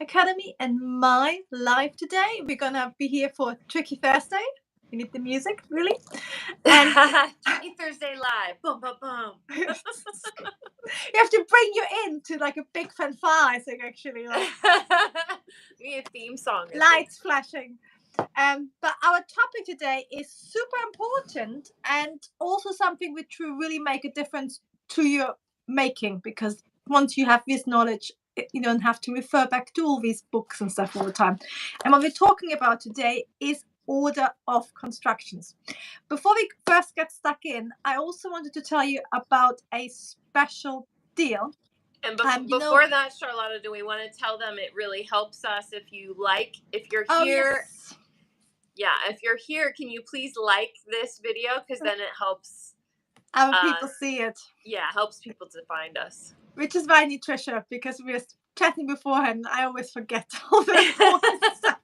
Academy and my live today. We're gonna be here for Tricky Thursday. We need the music, really. And Tricky Thursday live. Boom, boom, boom. You have to bring you in to like a big fanfare, I think, actually. Like, be a theme song. Lights flashing. But our topic today is super important and also something which will really make a difference to your making, because once you have this knowledge, you don't have to refer back to all these books and stuff all the time. And what we're talking about today is order of constructions. Before we first get stuck in, I also wanted to tell you about a special deal. And before that, Charlotta, do we want to tell them it really helps us if you're here? Oh, yes. Yeah, if you're here, can you please like this video? Because then it helps other people see it. Yeah, helps people to find us. Which is why I need Tricia, because we were chatting beforehand. I always forget all the important stuff.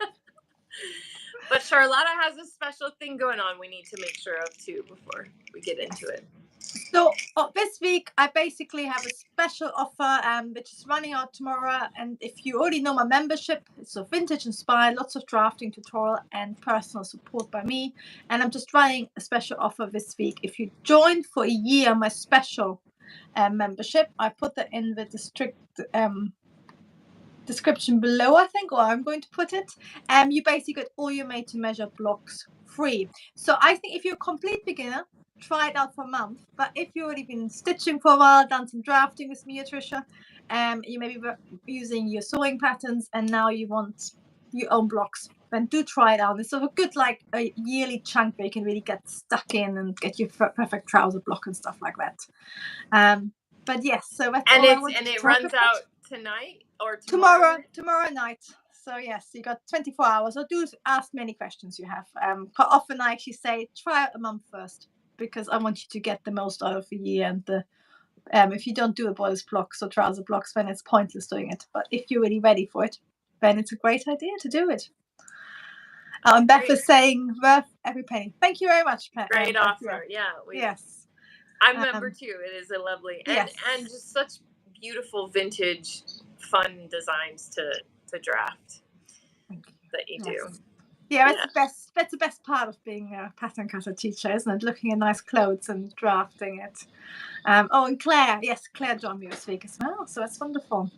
But Charlotta has a special thing going on we need to make sure of too before we get into it. So this week I basically have a special offer which is running out tomorrow, and if you already know my membership, it's a vintage inspired, lots of drafting tutorial and personal support by me, and I'm just running a special offer this week. If you join for a year my special membership, I put that in the description below, I think, or I'm going to put it. You basically get all your made to measure blocks free. So I think if you're a complete beginner, try it out for a month. But if you've already been stitching for a while, done some drafting with me or Tricia, you may be using your sewing patterns and now you want your own blocks, then do try it out. It's sort of a good like a yearly chunk where you can really get stuck in and get your perfect trouser block and stuff like that. But yes, so that's all I want to talk about. And it runs out tonight or tomorrow night. So yes, you got 24 hours. So do ask me any questions you have. Quite often I actually say try out a month first, because I want you to get the most out of the year. And the if you don't do a bodice blocks or trouser blocks, then it's pointless doing it. But if you're really ready for it, then it's a great idea to do it. And Beth is saying worth every penny. Thank you very much, Beth. Great offer. Yeah. Yes. I'm member too. It is a lovely and just such beautiful vintage fun designs to draft that you do. Yeah, that's the best part of being a pattern cutter teacher, isn't it? Looking at nice clothes and drafting it. And Claire joined me this week as well, so that's wonderful.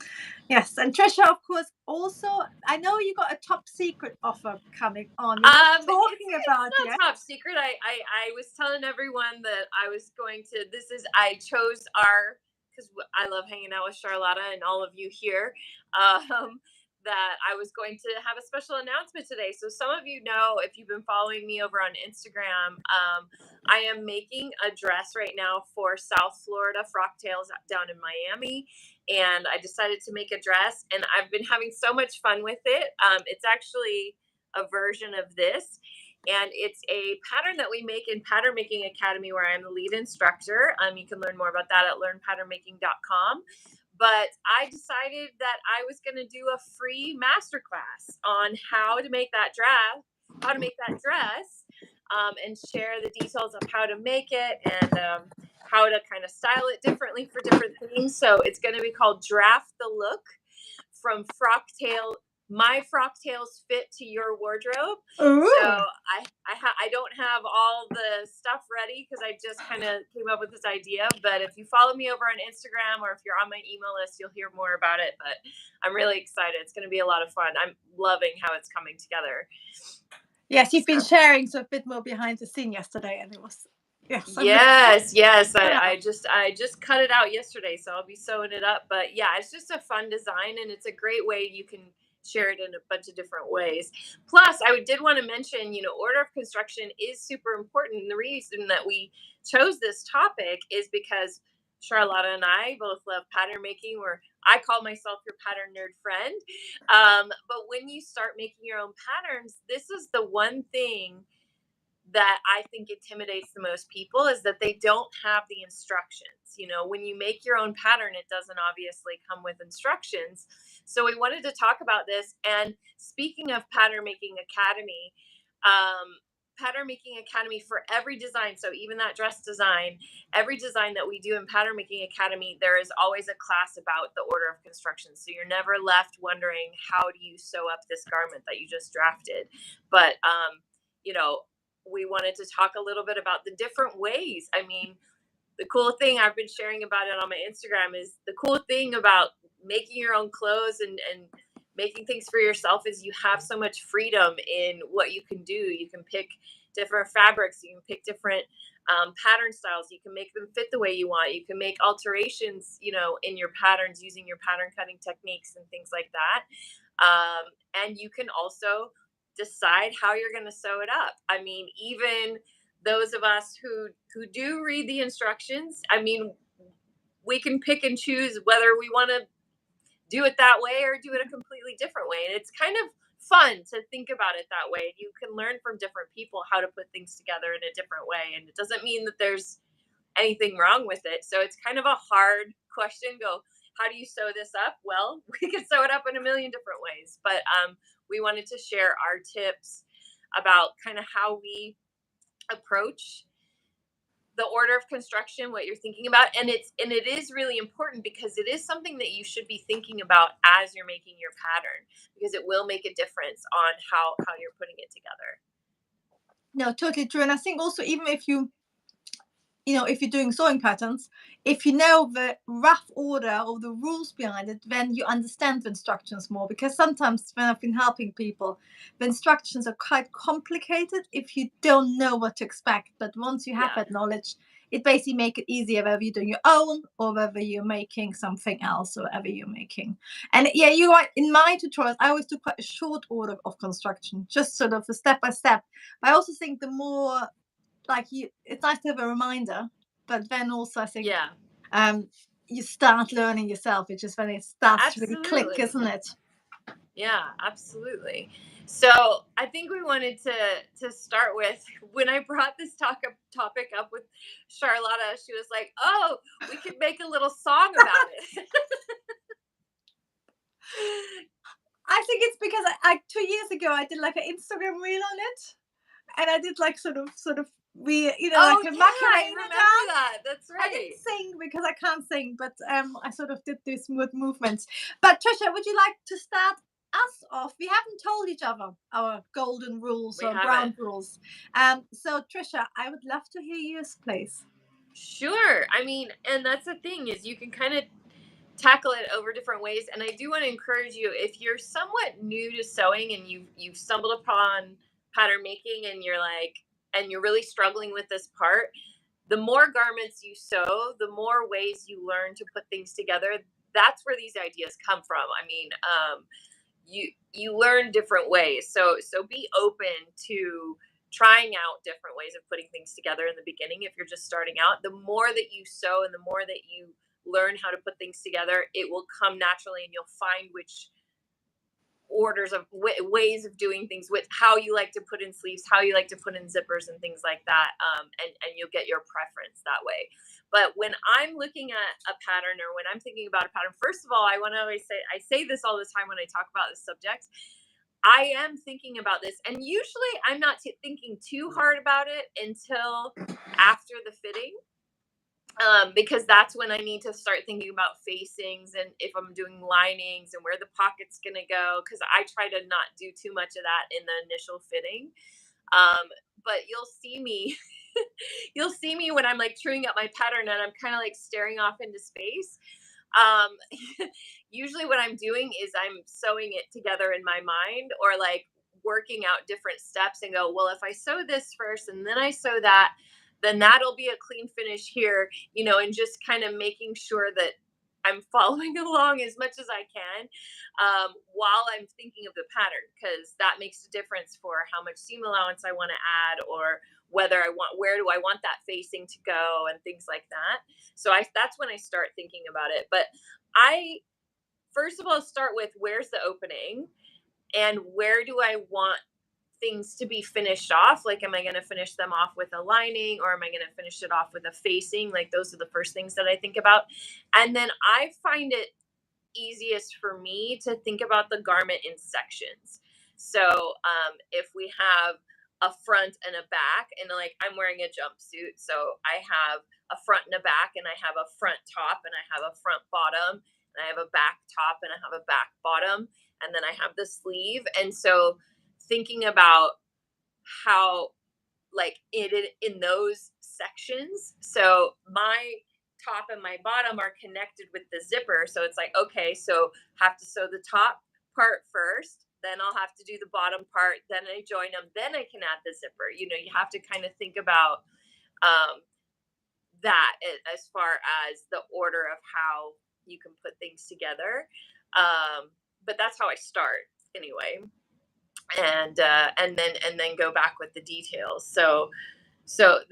Yes, and Tricia, of course, also, I know you got a top secret offer coming on. It's not top secret. I was telling everyone that I was going to. I chose because I love hanging out with Charlotta and all of you here. That I was going to have a special announcement today. So some of you know, if you've been following me over on Instagram, I am making a dress right now for South Florida Frocktails down in Miami. And I decided to make a dress, and I've been having so much fun with it. It's actually a version of this, and it's a pattern that we make in Pattern Making Academy, where I'm the lead instructor. You can learn more about that at learnpatternmaking.com. But I decided that I was going to do a free masterclass on how to make that dress, and share the details of how to make it and how to kind of style it differently for different themes. So it's going to be called Draft the Look, from my Frocktails fit to your wardrobe. Ooh. So I don't have all the stuff ready because I just kind of came up with this idea. But if you follow me over on Instagram, or if you're on my email list, you'll hear more about it. But I'm really excited. It's going to be a lot of fun. I'm loving how it's coming together. Yes, you've been sharing a bit more behind the scene yesterday, and it was Yes. I just cut it out yesterday, so I'll be sewing it up. But yeah, it's just a fun design, and it's a great way you can share it in a bunch of different ways. Plus, I did want to mention, order of construction is super important. And the reason that we chose this topic is because Charlotta and I both love pattern making, where I call myself your pattern nerd friend. But when you start making your own patterns, this is the one thing that I think intimidates the most people, is that they don't have the instructions. When you make your own pattern, it doesn't obviously come with instructions. So we wanted to talk about this. And speaking of Pattern Making Academy, Pattern Making Academy, for every design, so even that dress design, every design that we do in Pattern Making Academy, there is always a class about the order of construction. So you're never left wondering, how do you sew up this garment that you just drafted? But, we wanted to talk a little bit about the different ways. I mean, the cool thing, I've been sharing about it on my Instagram, is the cool thing about making your own clothes and making things for yourself is you have so much freedom in what you can do. You can pick different fabrics, you can pick different pattern styles, you can make them fit the way you want, you can make alterations, in your patterns using your pattern cutting techniques and things like that. And you can also decide how you're going to sew it up. I mean, even those of us who do read the instructions, I mean, we can pick and choose whether we want to do it that way or do it a completely different way. And it's kind of fun to think about it that way. You can learn from different people how to put things together in a different way. And it doesn't mean that there's anything wrong with it. So it's kind of a hard question. Go, how do you sew this up? Well, we can sew it up in a million different ways. But we wanted to share our tips about kind of how we approach the order of construction, what you're thinking about. And it is really important because it is something that you should be thinking about as you're making your pattern, because it will make a difference on how you're putting it together. No, totally true. And I think also, even if if you're doing sewing patterns, if you know the rough order or the rules behind it, then you understand the instructions more. Because sometimes when I've been helping people, the instructions are quite complicated if you don't know what to expect. But once you have that knowledge, it basically makes it easier whether you're doing your own or whether you're making something else or whatever you're making. And yeah, you're right. In my tutorials, I always do quite a short order of construction, just sort of a step by step. But I also think the more, like, it's nice to have a reminder, but then also I think you start learning yourself. It's just when it starts to really click, isn't it? Yeah, absolutely. So I think we wanted to start with, when I brought this topic up with Charlotta, she was like, "Oh, we could make a little song about it." I think it's because I 2 years ago I did like an Instagram reel on it, and I did like sort of we like a Macarena dance. That. That's right. I didn't sing because I can't sing, but I sort of did these movements. But Tricia, would you like to start us off? We haven't told each other our golden rules or ground rules. So Tricia, I would love to hear yours, please. Sure. I mean, and that's the thing, is you can kind of tackle it over different ways. And I do want to encourage you, if you're somewhat new to sewing and you've stumbled upon pattern making and you're really struggling with this part, the more garments you sew, the more ways you learn to put things together. That's where these ideas come from. I mean, you learn different ways. So be open to trying out different ways of putting things together in the beginning. If you're just starting out, the more that you sew and the more that you learn how to put things together, it will come naturally, and you'll find which orders of ways of doing things, with how you like to put in sleeves, how you like to put in zippers and things like that, and you'll get your preference that way. But when I'm looking at a pattern, or when I'm thinking about a pattern, first of all, I want to always say, I say this all the time when I talk about this subject, I am thinking about this, and usually I'm not thinking too hard about it until after the fitting. Because that's when I need to start thinking about facings, and if I'm doing linings and where the pocket's going to go, because I try to not do too much of that in the initial fitting. But you'll see me when I'm like truing up my pattern and I'm kind of like staring off into space. Usually what I'm doing is I'm sewing it together in my mind, or like working out different steps and go, well, if I sew this first and then I sew that, then that'll be a clean finish here, and just kind of making sure that I'm following along as much as I can, while I'm thinking of the pattern, because that makes a difference for how much seam allowance I want to add, or where do I want that facing to go, and things like that. So that's when I start thinking about it. But I, first of all, start with, where's the opening, and where do I want things to be finished off? Like, am I going to finish them off with a lining, or am I going to finish it off with a facing? Like, those are the first things that I think about. And then I find it easiest for me to think about the garment in sections. So if we have a front and a back, and like I'm wearing a jumpsuit, so I have a front and a back, and I have a front top, and I have a front bottom, and I have a back top, and I have a back bottom, and then I have the sleeve. And so thinking about how like in those sections, so my top and my bottom are connected with the zipper, so it's like, okay, so have to sew the top part first, then I'll have to do the bottom part, then I join them, then I can add the zipper. You know, you have to kind of think about that as far as the order of how you can put things together. But that's how I start anyway, and then go back with the details. So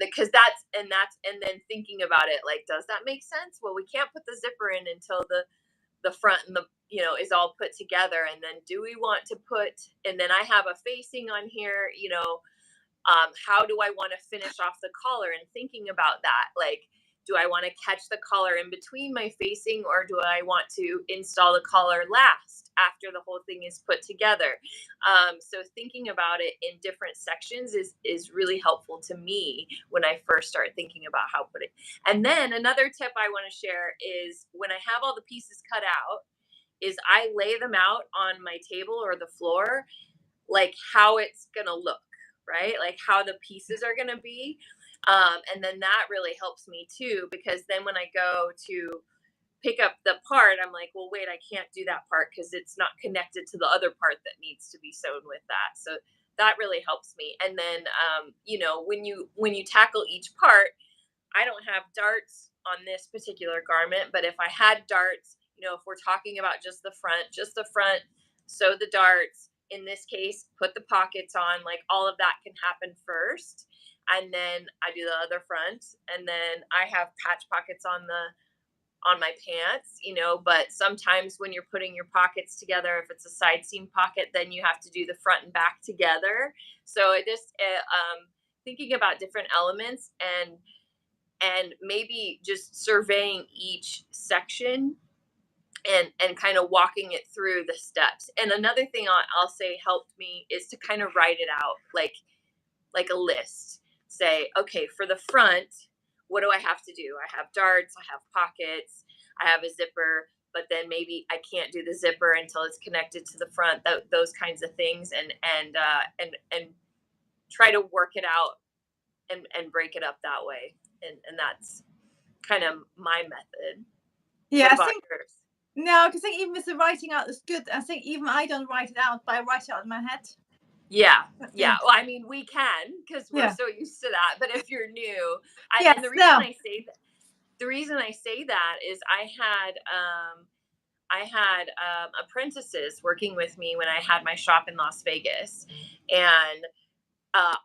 because and then thinking about it, like, does that make sense? Well, we can't put the zipper in until the front and the, you know, is all put together. And then do we want to put, and then I have a facing on here, you know, how do I want to finish off the collar, and thinking about that, like, do I want to catch the collar in between my facing, or do I want to install the collar last after the whole thing is put together? So thinking about it in different sections is really helpful to me when I first start thinking about how to put it. And then another tip I want to share is when I have all the pieces cut out, is I lay them out on my table or the floor, like how it's gonna look, right? Like how the pieces are gonna be. And then that really helps me too, because then when I go to pick up the part, I'm like, well, wait, I can't do that part because it's not connected to the other part that needs to be sewn with that. So that really helps me. And then, you know, when you tackle each part, I don't have darts on this particular garment, but if I had darts, you know, if we're talking about just the front, sew the darts. In this case, put the pockets on, like all of that can happen first. And then I do the other front, and then I have patch pockets on my pants, you know, but sometimes when you're putting your pockets together, if it's a side seam pocket, then you have to do the front and back together. So it just, thinking about different elements, and maybe just surveying each section and kind of walking it through the steps. And another thing I'll say helped me is to kind of write it out like a list. Say, okay, for the front, what do I have to do? I have darts, I have pockets, I have a zipper, but then maybe I can't do the zipper until it's connected to the front. Those kinds of things, and try to work it out and break it up that way. And that's kind of my method. Yeah, what about yours? No, because I think even with the writing out is good. I think even I don't write it out, but I write it out in my head. Yeah. Well, I mean, we can, because we're so used to that. But if you're new, and the reason I say that is I had apprentices working with me when I had my shop in Las Vegas, and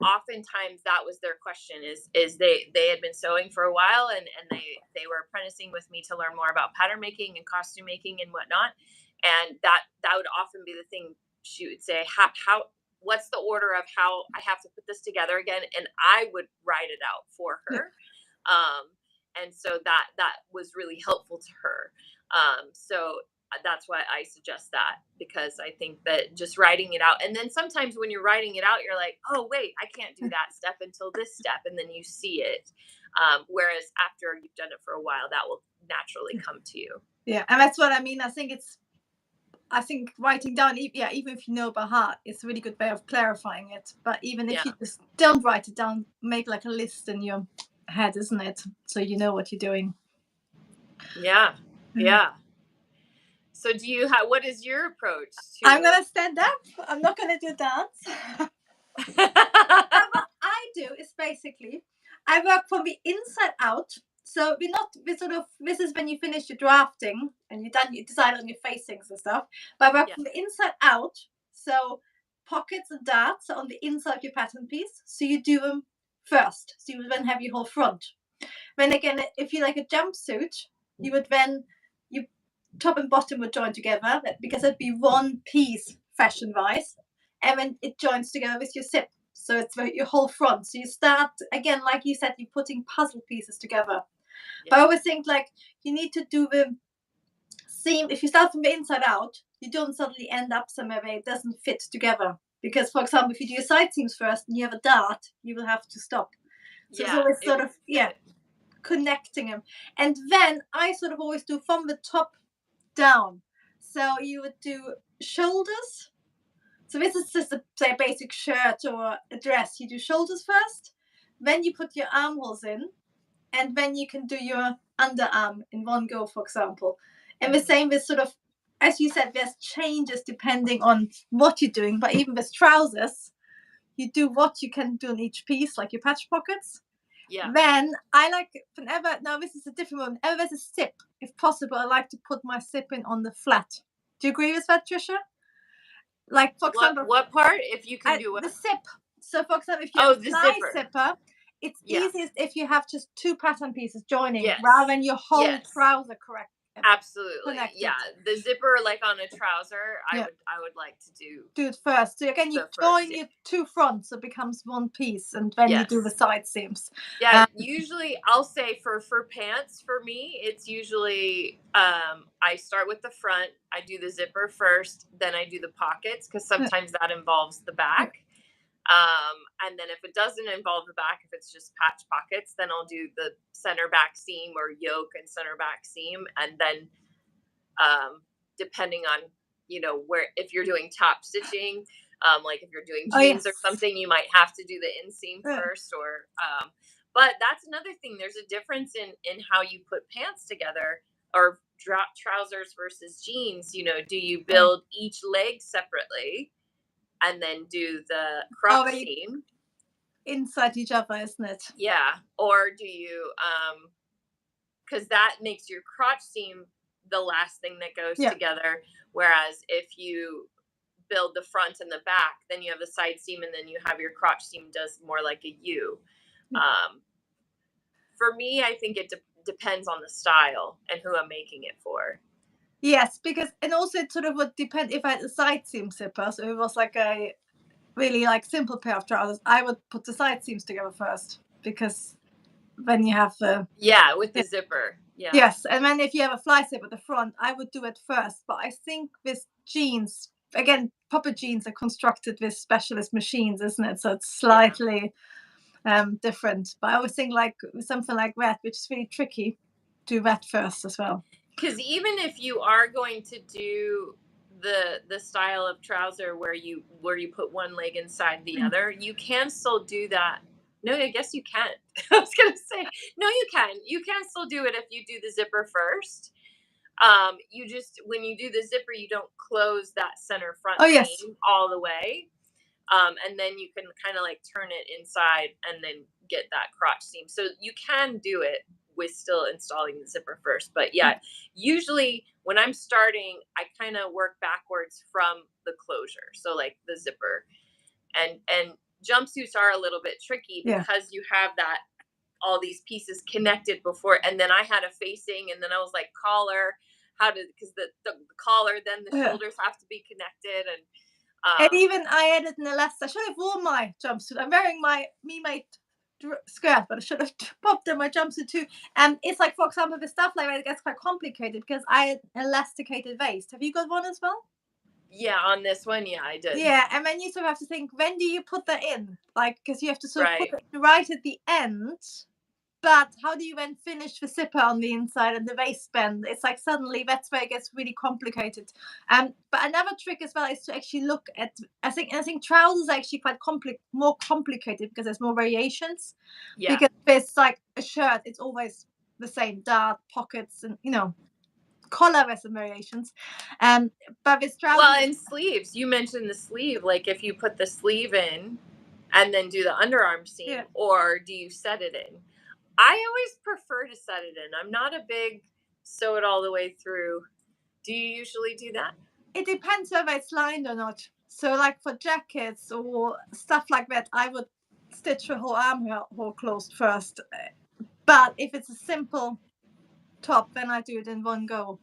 oftentimes that was their question, is they had been sewing for a while, and they were apprenticing with me to learn more about pattern making and costume making and whatnot. And that would often be the thing. She would say, how what's the order of how I have to put this together again? And I would write it out for her. And so that was really helpful to her. So that's why I suggest that, because I think that just writing it out, and then sometimes when you're writing it out, you're like, oh wait, I can't do that step until this step, and then you see it. Whereas after you've done it for a while, that will naturally come to you. Yeah, and that's what I mean. I think writing down, even if you know by heart, it's a really good way of clarifying it. But even if you just don't write it down, make like a list in your head, isn't it? So you know what you're doing. Yeah. So what is your approach to? I'm going to stand up. I'm not going to do dance. What I do is basically, I work from the inside out. So this is when you finish your drafting and you decide on your facings and stuff. But I work from the inside out. So pockets and darts are on the inside of your pattern piece. So you do them first. So you would then have your whole front. Then again, if you like a jumpsuit, you would then, top and bottom would join together, because it'd be one piece fashion wise, and then it joins together with your zip, so it's your whole front. So you start again, like you said, you're putting puzzle pieces together. But I always think like you need to do the seam. If you start from the inside out, you don't suddenly end up somewhere where it doesn't fit together. Because, for example, if you do your side seams first and you have a dart, you will have to stop. So it's always sort of, connecting them. And then I sort of always do from the top down. So you would do shoulders. So this is just a, say, basic shirt or a dress. You do shoulders first, then you put your armholes in, and then you can do your underarm in one go, for example. And the same with sort of, as you said, there's changes depending on what you're doing, but even with trousers, you do what you can do in each piece, like your patch pockets. Yeah. Then I like, whenever, now this is a different one, whenever there's a zip, if possible, I like to put my zip in on the flat. Do you agree with that, Tricia? Like, for example, what part? If you can do what? The zip. So, for example, if you have a fly zipper, it's Yeah. easiest if you have just two pattern pieces joining, Yes. rather than your whole Yes. trouser correct. Absolutely. Connected. Yeah. The zipper, like on a trouser, I would like to do it first. So again, you join your two fronts, so it becomes one piece, and then you do the side seams. Yeah, usually I'll say for pants, for me, it's usually I start with the front, I do the zipper first, then I do the pockets, because sometimes that involves the back. And then if it doesn't involve the back, if it's just patch pockets, then I'll do the center back seam or yoke and center back seam. And then depending on, where, if you're doing top stitching, like if you're doing jeans or something, you might have to do the inseam first, or but that's another thing. There's a difference in how you put pants together, or drop trousers versus jeans. Do you build each leg separately and then do the crotch seam inside each other, isn't it? Yeah. Or do you because that makes your crotch seam the last thing that goes together, whereas if you build the front and the back, then you have the side seam, and then you have your crotch seam does more like a U. For me, I think it depends on the style and who I'm making it for. Yes, because, and also it sort of would depend if I had a side seam zipper, so it was like a really like simple pair of trousers, I would put the side seams together first, because then you have the with the zipper. Yes, and then if you have a fly zip at the front, I would do it first. But I think with jeans, again, proper jeans are constructed with specialist machines, isn't it? So it's slightly different. But I always think like something like that, which is really tricky, do that first as well. Because even if you are going to do the style of trouser where you put one leg inside the other, you can still do that. No, I guess you can. I was gonna say, no, you can. You can still do it if you do the zipper first. You just, when you do the zipper, you don't close that center front seam all the way. And then you can kind of like turn it inside and then get that crotch seam. So you can do it with still installing the zipper first. But usually when I'm starting, I kind of work backwards from the closure. So like the zipper, and jumpsuits are a little bit tricky because you have that, all these pieces connected before. And then I had a facing, and then I was like, collar, because the collar, then the shoulders have to be connected. And even I added an elastic. I should have worn my jumpsuit. I'm wearing my me-made skirt, but I should have popped in my jumpsuit too. And it's like, for example, the stuff like that, it gets quite complicated because I had an elasticated waist. Have you got one as well? Yeah, on this one, I did. Yeah, and then you sort of have to think, when do you put that in? Like, because you have to sort of put it right at the end. But how do you then finish the zipper on the inside and the waistband? It's like suddenly that's where it gets really complicated. But another trick as well is to actually look at. I think trousers are actually quite more complicated because there's more variations. Yeah. Because there's like a shirt, it's always the same dart pockets, and collar has some variations. But with trousers, well, and sleeves, you mentioned the sleeve. Like if you put the sleeve in and then do the underarm seam, or do you set it in? I always prefer to set it in. I'm not a big sew it all the way through. Do you usually do that? It depends whether it's lined or not. So like for jackets or stuff like that, I would stitch the whole armhole closed first. But if it's a simple top, then I do it in one go.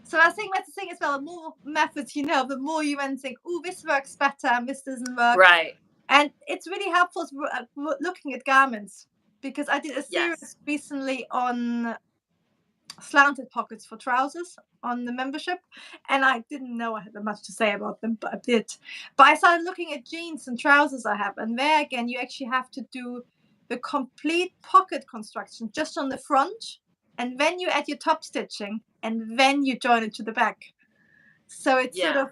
So I think that's the thing as well. The more methods the more you then think, oh, this works better and this doesn't work. Right. And it's really helpful looking at garments, because I did a series recently on slanted pockets for trousers on the membership, and I didn't know I had much to say about them, but I did. But I started looking at jeans and trousers I have, and there again you actually have to do the complete pocket construction just on the front, and then you add your top stitching, and then you join it to the back. So it's sort of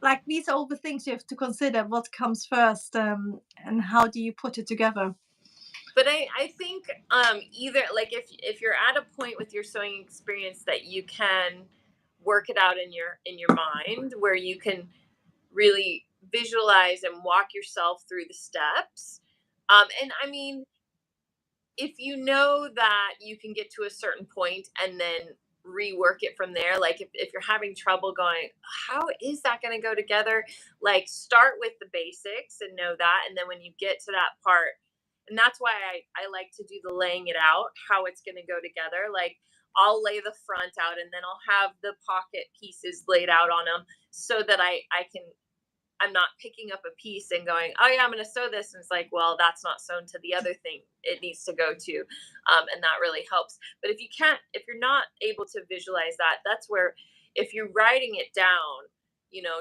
like, these are all the things you have to consider, what comes first, and how do you put it together. But I think either, like, if you're at a point with your sewing experience that you can work it out in your mind, where you can really visualize and walk yourself through the steps. And I mean, if you know that you can get to a certain point and then rework it from there, like if you're having trouble going, how is that going to go together, like start with the basics and know that, and then when you get to that part, and that's why I like to do the laying it out, how it's going to go together. Like I'll lay the front out and then I'll have the pocket pieces laid out on them so that I'm not picking up a piece and going, oh yeah, I'm going to sew this. And it's like, well, that's not sewn to the other thing it needs to go to. And that really helps. But if you're not able to visualize that, that's where, if you're writing it down,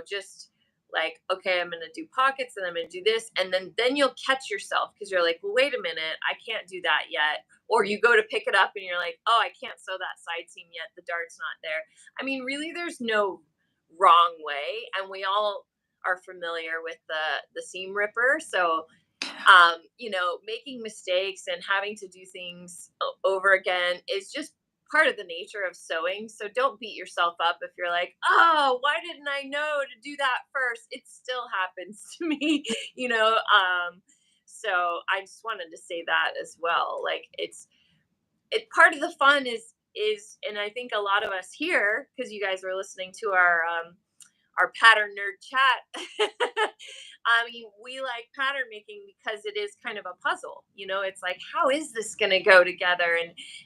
just like, okay, I'm going to do pockets and I'm going to do this. And then you'll catch yourself because you're like, well, wait a minute, I can't do that yet. Or you go to pick it up and you're like, oh, I can't sew that side seam yet. The dart's not there. I mean, really, there's no wrong way. And we all are familiar with the seam ripper. So making mistakes and having to do things over again is just part of the nature of sewing. So don't beat yourself up if you're like, oh, why didn't I know to do that first? It still happens to me, so I just wanted to say that as well. Like part of the fun is, and I think a lot of us here, because you guys are listening to our pattern nerd chat. I mean, we like pattern making because it is kind of a puzzle. It's like, how is this going to go together?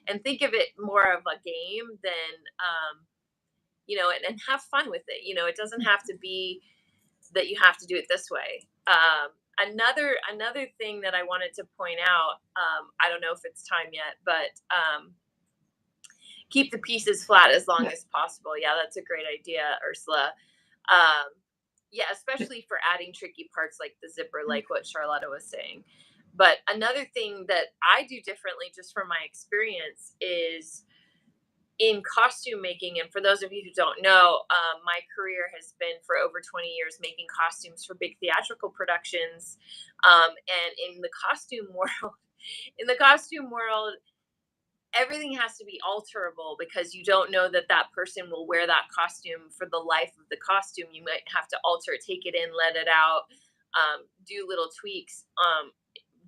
And think of it more of a game than, and have fun with it. It doesn't have to be that you have to do it this way. Another thing that I wanted to point out, I don't know if it's time yet, but keep the pieces flat as long as possible. Yeah, that's a great idea, Ursula. Yeah, especially for adding tricky parts like the zipper, like what Charlotta was saying. But another thing that I do differently, just from my experience, is in costume making. And for those of you who don't know, my career has been for over 20 years making costumes for big theatrical productions. And in the costume world, everything has to be alterable because you don't know that person will wear that costume for the life of the costume. You might have to alter it, take it in, let it out, do little tweaks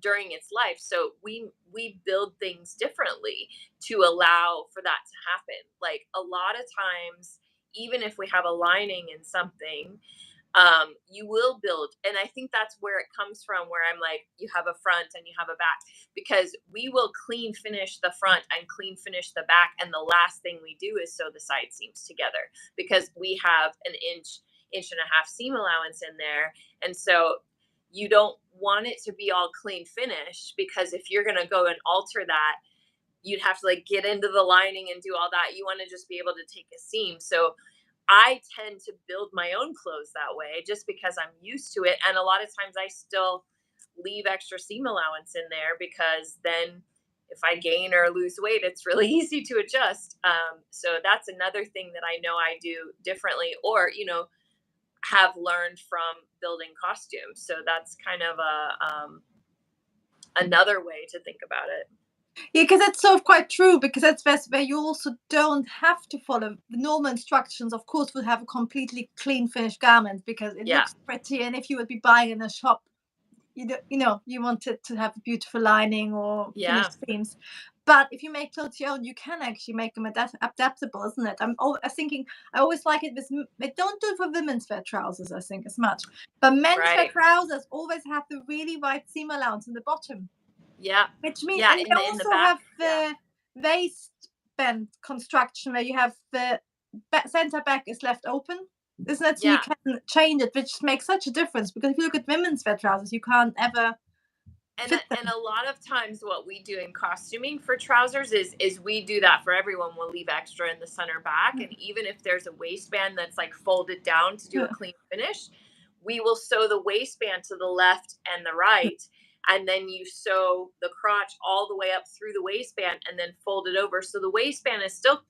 during its life. So we build things differently to allow for that to happen. Like a lot of times, even if we have a lining in something, you will build. And I think that's where it comes from, where I'm like, you have a front and you have a back, because we will clean finish the front and clean finish the back. And the last thing we do is sew the side seams together because we have an inch and a half seam allowance in there. And so you don't want it to be all clean finished, because if you're going to go and alter that, you'd have to like get into the lining and do all that. You want to just be able to take a seam. So I tend to build my own clothes that way just because I'm used to it. And a lot of times I still leave extra seam allowance in there, because then if I gain or lose weight, it's really easy to adjust. So that's another thing that I know I do differently, or, have learned from building costumes. So that's kind of another way to think about it. Yeah, because that's sort of quite true, because that's where you also don't have to follow the normal instructions. Of course, we'll have a completely clean finished garment because it looks pretty, and if you would be buying in a shop, you want it to have a beautiful lining or finished seams. But if you make clothes your own, you can actually make them adaptable, isn't it? I'm thinking, I always like it with, they don't do it for women's wear trousers, I think, as much. But men's wear trousers always have the really wide seam allowance in the bottom. Yeah. Which means, and they also have the waistband construction where you have the center back is left open, isn't it? So you can change it, which makes such a difference, because if you look at women's wear trousers, you can't ever And fit and them. a lot of times what we do in costuming for trousers is we do that for everyone. We'll leave extra in the center back, and even if there's a waistband that's like folded down to do a Yeah. clean finish, we will sew the waistband to the left and the right, and then you sew the crotch all the way up through the waistband and then fold it over, so the waistband is still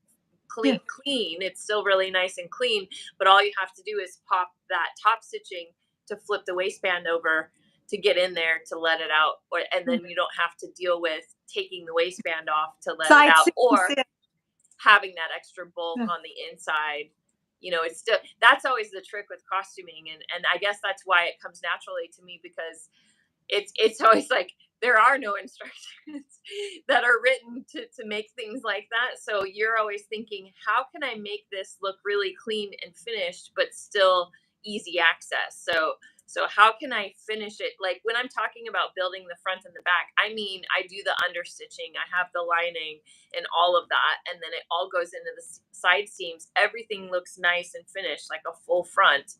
Yeah. clean. It's still really nice and clean, but all you have to do is pop that top stitching to flip the waistband over to get in there to let it out, and then you don't have to deal with taking the waistband off to let it Side out, seams. or Yeah. having that extra bulk Yeah. on the inside. It's still, that's always the trick with costuming, and I guess that's why it comes naturally to me, because it's always like there are no instructions that are written to make things like that. So you're always thinking, how can I make this look really clean and finished, but still easy access? So how can I finish it? Like when I'm talking about building the front and the back, I mean, I do the understitching, I have the lining and all of that. And then it all goes into the side seams. Everything looks nice and finished, like a full front.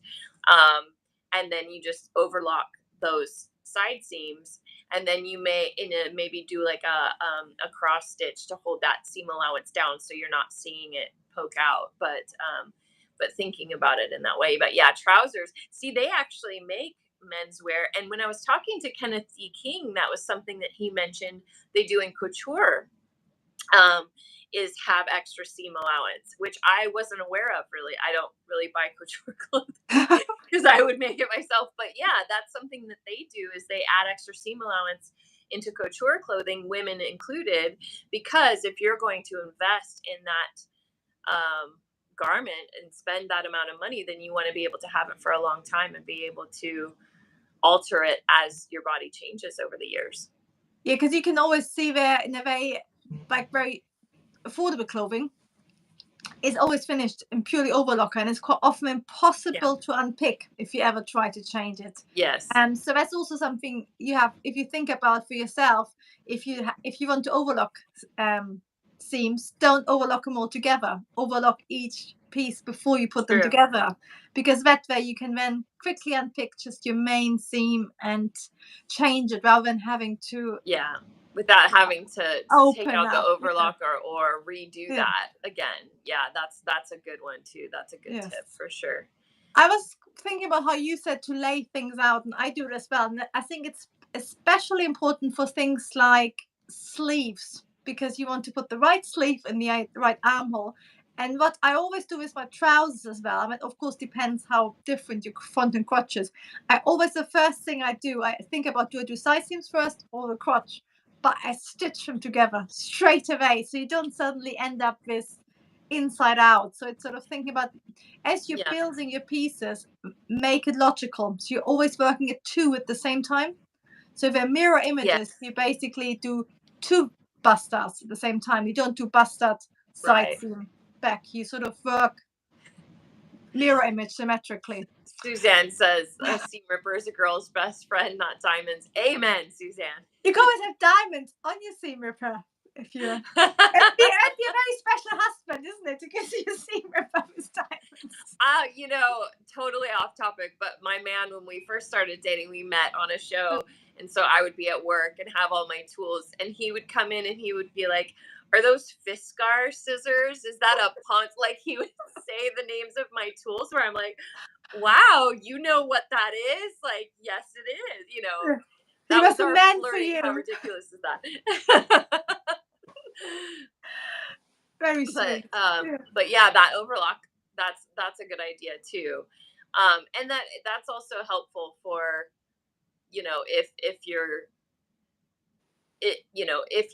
And then you just overlock those side seams, and then you may maybe do like a cross stitch to hold that seam allowance down, so you're not seeing it poke out. But thinking about it in that way. But yeah, trousers, see, they actually make menswear, and when I was talking to Kenneth E. King, that was something that he mentioned they do in couture, is have extra seam allowance, which I wasn't aware of. Really, I don't really buy couture clothing because I would make it myself. But yeah, that's something that they do, is they add extra seam allowance into couture clothing, women included, because if you're going to invest in that garment and spend that amount of money, then you want to be able to have it for a long time and be able to alter it as your body changes over the years. Yeah, because you can always see there in a way, like very affordable clothing is always finished in purely overlocker, and it's quite often impossible to unpick if you ever try to change it. Yes. So that's also something you have, if you think about for yourself, if you want to overlock seams, don't overlock them all together. Overlock each piece before you put them together, because that way you can then quickly unpick just your main seam and change it, rather than having to without having to take out the overlock or redo that again. Yeah, that's a good one too. That's a good tip for sure. I was thinking about how you said to lay things out, and I do it as well. And I think it's especially important for things like sleeves, because you want to put the right sleeve in the right armhole. And what I always do with my trousers as well, I mean, of course, depends how different your front and crotch is. The first thing I do, I think about, do I do side seams first or the crotch? But I stitch them together straight away, so you don't suddenly end up with inside out. So it's sort of thinking about, as you're building your pieces, make it logical. So you're always working at two at the same time. So if they're mirror images, you basically do two bustards at the same time. You don't do bustard side seam back. You sort of work mirror image symmetrically. Suzanne says a seam ripper is a girl's best friend, not diamonds. Amen, Suzanne. You can always have diamonds on your seam ripper if you're and you're a very special husband, isn't it? To get your seam ripper with diamonds. Totally off topic, but my man, when we first started dating, we met on a show, and so I would be at work and have all my tools, and he would come in and he would be like, "Are those Fiskar scissors? Is that a punt?" Like, he would say the names of my tools, where I'm like, "Wow, you know what that is?" Like, yes, it is. That was our flirting. How ridiculous is that? Very sweet. But yeah, that overlock, that's a good idea too. And that's also helpful for, if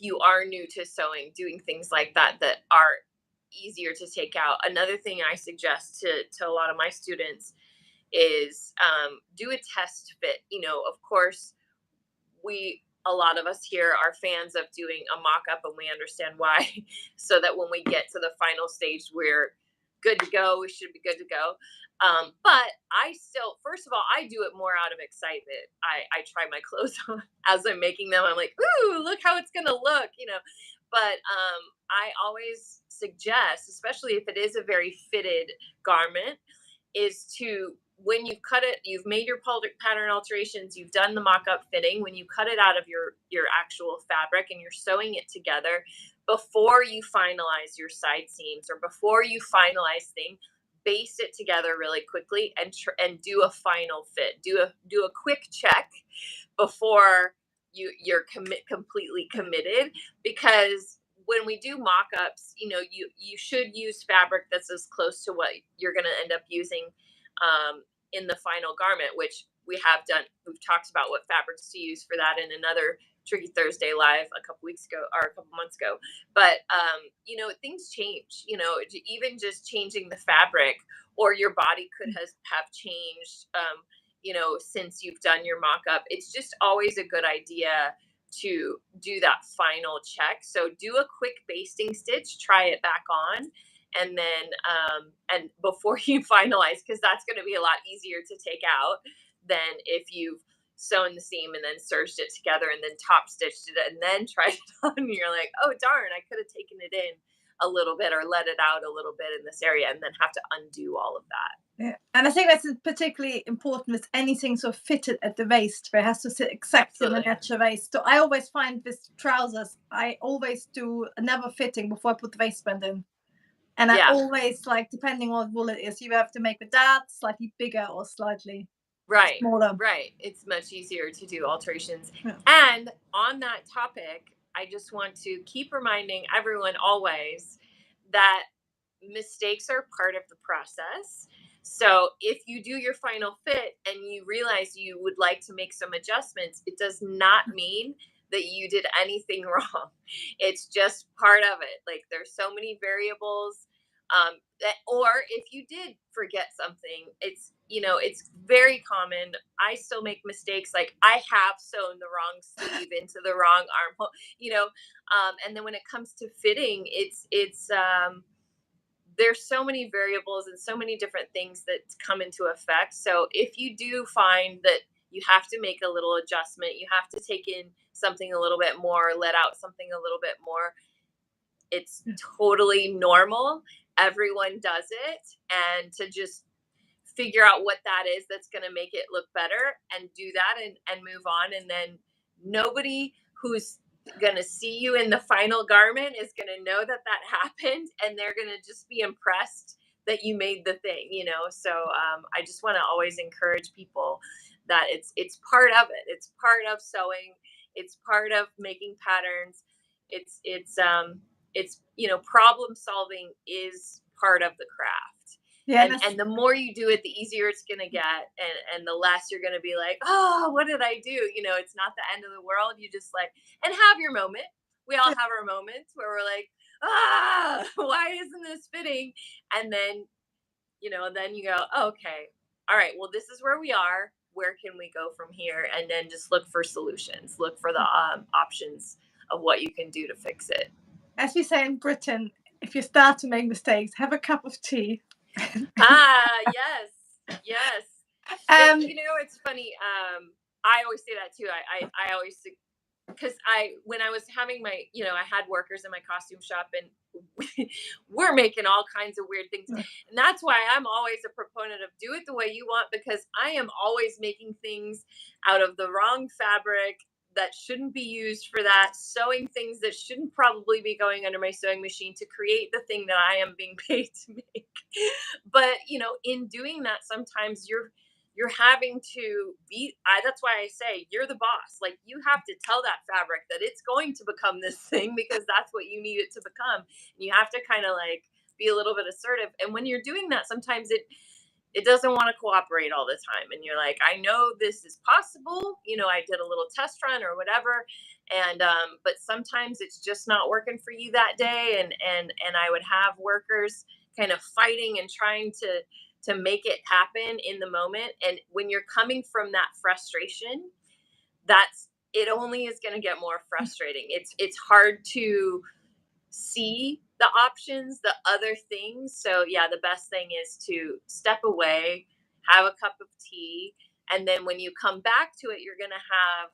you are new to sewing, doing things like that are easier to take out. Another thing I suggest to a lot of my students is do a test fit. Of course, a lot of us here are fans of doing a mock-up, and we understand why, so that when we get to the final stage, we're good to go. We should be good to go. But I still, first of all, I do it more out of excitement. I try my clothes on as I'm making them. I'm like, ooh, look how it's going to look, But I always suggest, especially if it is a very fitted garment, is to when you've cut it, you've made your pattern alterations, you've done the mock-up fitting, when you cut it out of your actual fabric and you're sewing it together, before you finalize your side seams or before you finalize things, baste it together really quickly and do a final fit. Do a quick check before you're completely committed, because when we do mock-ups, you should use fabric that's as close to what you're going to end up using in the final garment, which we've talked about what fabrics to use for that in another Tricky Thursday live a couple weeks ago or a couple months ago. But things change, even just changing the fabric, or your body could have changed since you've done your mock-up. It's just always a good idea to do that final check. So do a quick basting stitch, try it back on, and then and before you finalize, because that's going to be a lot easier to take out than if you've sewn the seam and then serged it together and then top stitched it and then tried it on, and you're like, oh darn, I could have taken it in a little bit or let it out a little bit in this area, and then have to undo all of that. Yeah, and I think that's particularly important with anything sort of fitted at the waist, where it has to sit exactly on the natural waist. So I always find with trousers, I always do another fitting before I put the waistband in. And I always, like, depending on what wool it is, you have to make the dart slightly bigger or slightly smaller. Right. It's much easier to do alterations. Yeah. And on that topic, I just want to keep reminding everyone always that mistakes are part of the process. So if you do your final fit and you realize you would like to make some adjustments, it does not mean that you did anything wrong. It's just part of it. Like, there's so many variables. Or if you did forget something, it's very common. I still make mistakes. Like, I have sewn the wrong sleeve into the wrong armhole, and then when it comes to fitting, it's there's so many variables and so many different things that come into effect. So if you do find that you have to make a little adjustment, you have to take in something a little bit more, let out something a little bit more, it's totally normal. Everyone does it. And to just figure out what that is that's going to make it look better, and do that and move on. And then nobody who's going to see you in the final garment is going to know that happened, and they're going to just be impressed that you made the thing, So I just want to always encourage people that it's part of it. It's part of sewing. It's part of making patterns. It's problem solving is part of the craft. Yeah, and the more you do it, the easier it's going to get, and the less you're going to be like, oh, what did I do? It's not the end of the world. You just and have your moment. We all have our moments where we're like, why isn't this fitting? And then, then you go, oh, okay, all right, well, this is where we are. Where can we go from here? And then just look for solutions, look for the options of what you can do to fix it. As we say in Britain, if you start to make mistakes, have a cup of tea. Yes. It's funny. I always say that too. I always, because when I was having my, I had workers in my costume shop, and we're making all kinds of weird things. And that's why I'm always a proponent of do it the way you want, because I am always making things out of the wrong fabric that shouldn't be used for that, sewing things that shouldn't probably be going under my sewing machine to create the thing that I am being paid to make. But, in doing that, sometimes you're having to be, that's why I say you're the boss. Like, you have to tell that fabric that it's going to become this thing, because that's what you need it to become. And you have to kind of be a little bit assertive. And when you're doing that, sometimes it doesn't want to cooperate all the time. And you're like, I know this is possible. I did a little test run or whatever. And, but sometimes it's just not working for you that day. And I would have workers kind of fighting and trying to make it happen in the moment. And when you're coming from that frustration, it only is going to get more frustrating. It's hard to see the options, the other things. So yeah, the best thing is to step away, have a cup of tea, and then when you come back to it, you're going to have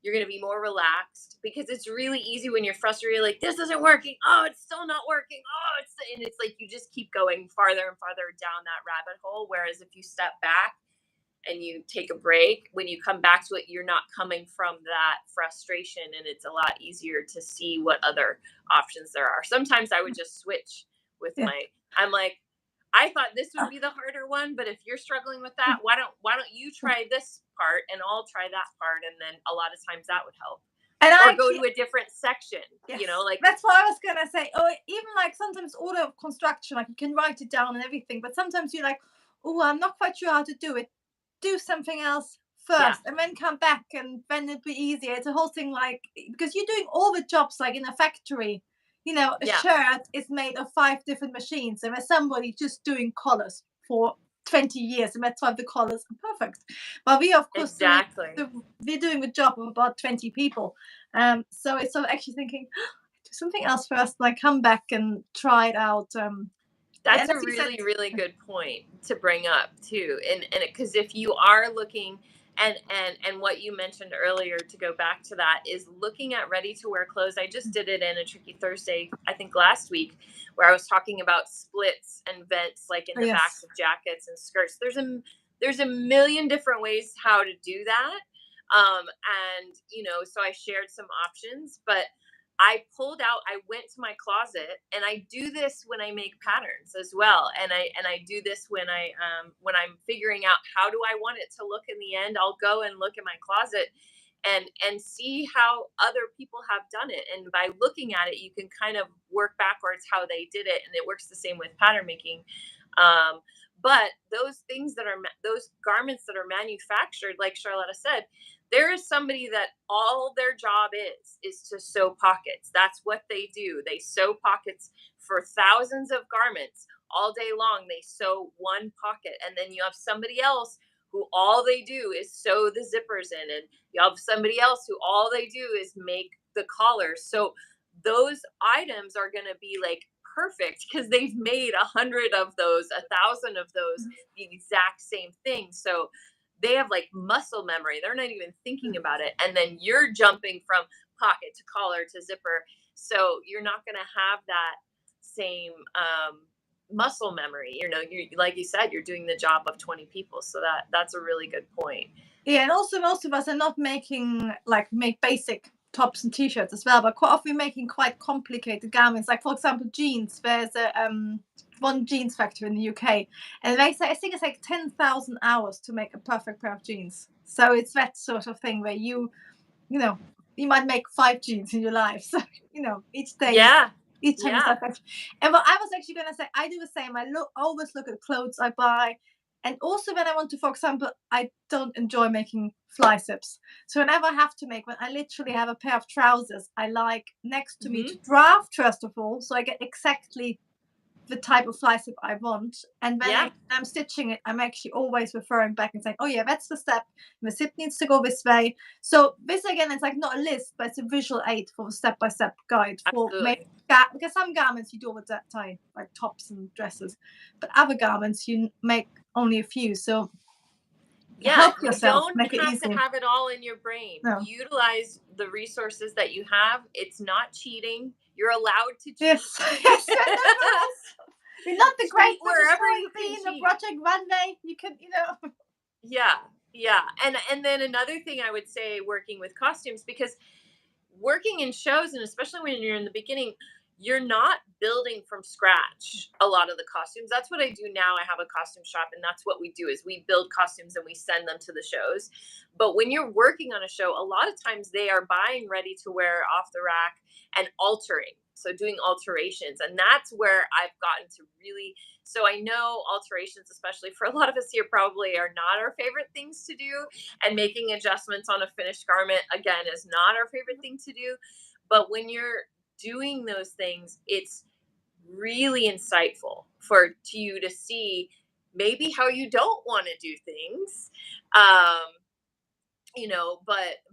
You're going to be more relaxed, because it's really easy when you're frustrated, like, this isn't working. Oh, it's still not working. Oh, and it's like you just keep going farther and farther down that rabbit hole. Whereas if you step back and you take a break, when you come back to it, you're not coming from that frustration, and it's a lot easier to see what other options there are. Sometimes I would just switch with Yeah. I'm like, I thought this would be the harder one, but if you're struggling with that, why don't you try this part and I'll try that part, and then a lot of times that would help. And or I go actually, to a different section, yes, like, that's what I was gonna say. Or even like sometimes order of construction, like you can write it down and everything, but sometimes you're like, oh, I'm not quite sure how to do it. Do something else yeah, first and then come back, and then it'll be easier. It's a whole thing, like, because you're doing all the jobs like in a factory. A yeah, shirt is made of 5 different machines, and there's somebody just doing collars for 20 years, and that's why the collars are perfect. But we, of course, exactly. we're doing the job of about 20 people. So it's sort of actually thinking, do something else first, like come back and try it out. That's And a as you said, really, really good point to bring up too. And because if you are looking, and what you mentioned earlier, to go back to that, is looking at ready to wear clothes. I just did it in a Tricky Thursday, I think last week, where I was talking about splits and vents, like in oh, the yes, backs of jackets and skirts. There's a million different ways how to do that. And so I shared some options, but I went to my closet, and I do this when I make patterns as well. And I do this when I'm figuring out how do I want it to look in the end. I'll go and look in my closet and see how other people have done it. And by looking at it, you can kind of work backwards how they did it. And it works the same with pattern making. Um, but those garments that are manufactured, like Charlotta said, there is somebody that all their job is to sew pockets. That's what they do. They sew pockets for thousands of garments all day long. They sew one pocket, and then you have somebody else who all they do is sew the zippers in, and you have somebody else who all they do is make the collars. So those items are going to be like perfect, because they've made 100 of those, 1,000 of those, the exact same thing. So they have like muscle memory. They're not even thinking about it. And then you're jumping from pocket to collar to zipper. So you're not going to have that same muscle memory. You like you said, you're doing the job of 20 people. So that's a really good point. yeah, and also most of us are not make basic tops and t-shirts as well, but quite often we're making quite complicated garments. Like for example, jeans. There's a one jeans factory in the UK, and they say I think it's like 10,000 hours to make a perfect pair of jeans. So it's that sort of thing where you know you might make 5 jeans in your life. So each day Yeah. each time you Yeah. start fashion. And what I was actually gonna say, I do the same. Always look at clothes I buy. And also when I want to, for example, I don't enjoy making fly zips. So whenever I have to make one, I literally have a pair of trousers I like next to me to draft, first of all, so I get exactly the type of fly zip I want. And when I'm stitching it, I'm actually always referring back and saying, oh yeah, that's the step. The zip needs to go this way. So this again, it's like not a list, but it's a visual aid for the step-by-step guide for Absolutely. because some garments you do all the time, like tops and dresses, but other garments you make only a few. So help You yourself, don't make it have to easy. have it all in your brain. No. Utilize the resources that you have. It's not cheating. You're allowed to cheat. Yes, yes, you're not the great wherever British you can queen of cheat. Project Runway. You can, Yeah. And then another thing I would say, working with costumes, because working in shows, and especially when you're in the beginning, you're not building from scratch a lot of the costumes. That's what I do now. I have a costume shop, and that's what we do is we build costumes and we send them to the shows. But when you're working on a show, a lot of times they are buying ready to wear off the rack and altering. So doing alterations. And that's where I've gotten to really. So I know alterations, especially for a lot of us here, probably are not our favorite things to do. And making adjustments on a finished garment, again, is not our favorite thing to do. But when you're doing those things, it's really insightful to you to see maybe how you don't want to do things.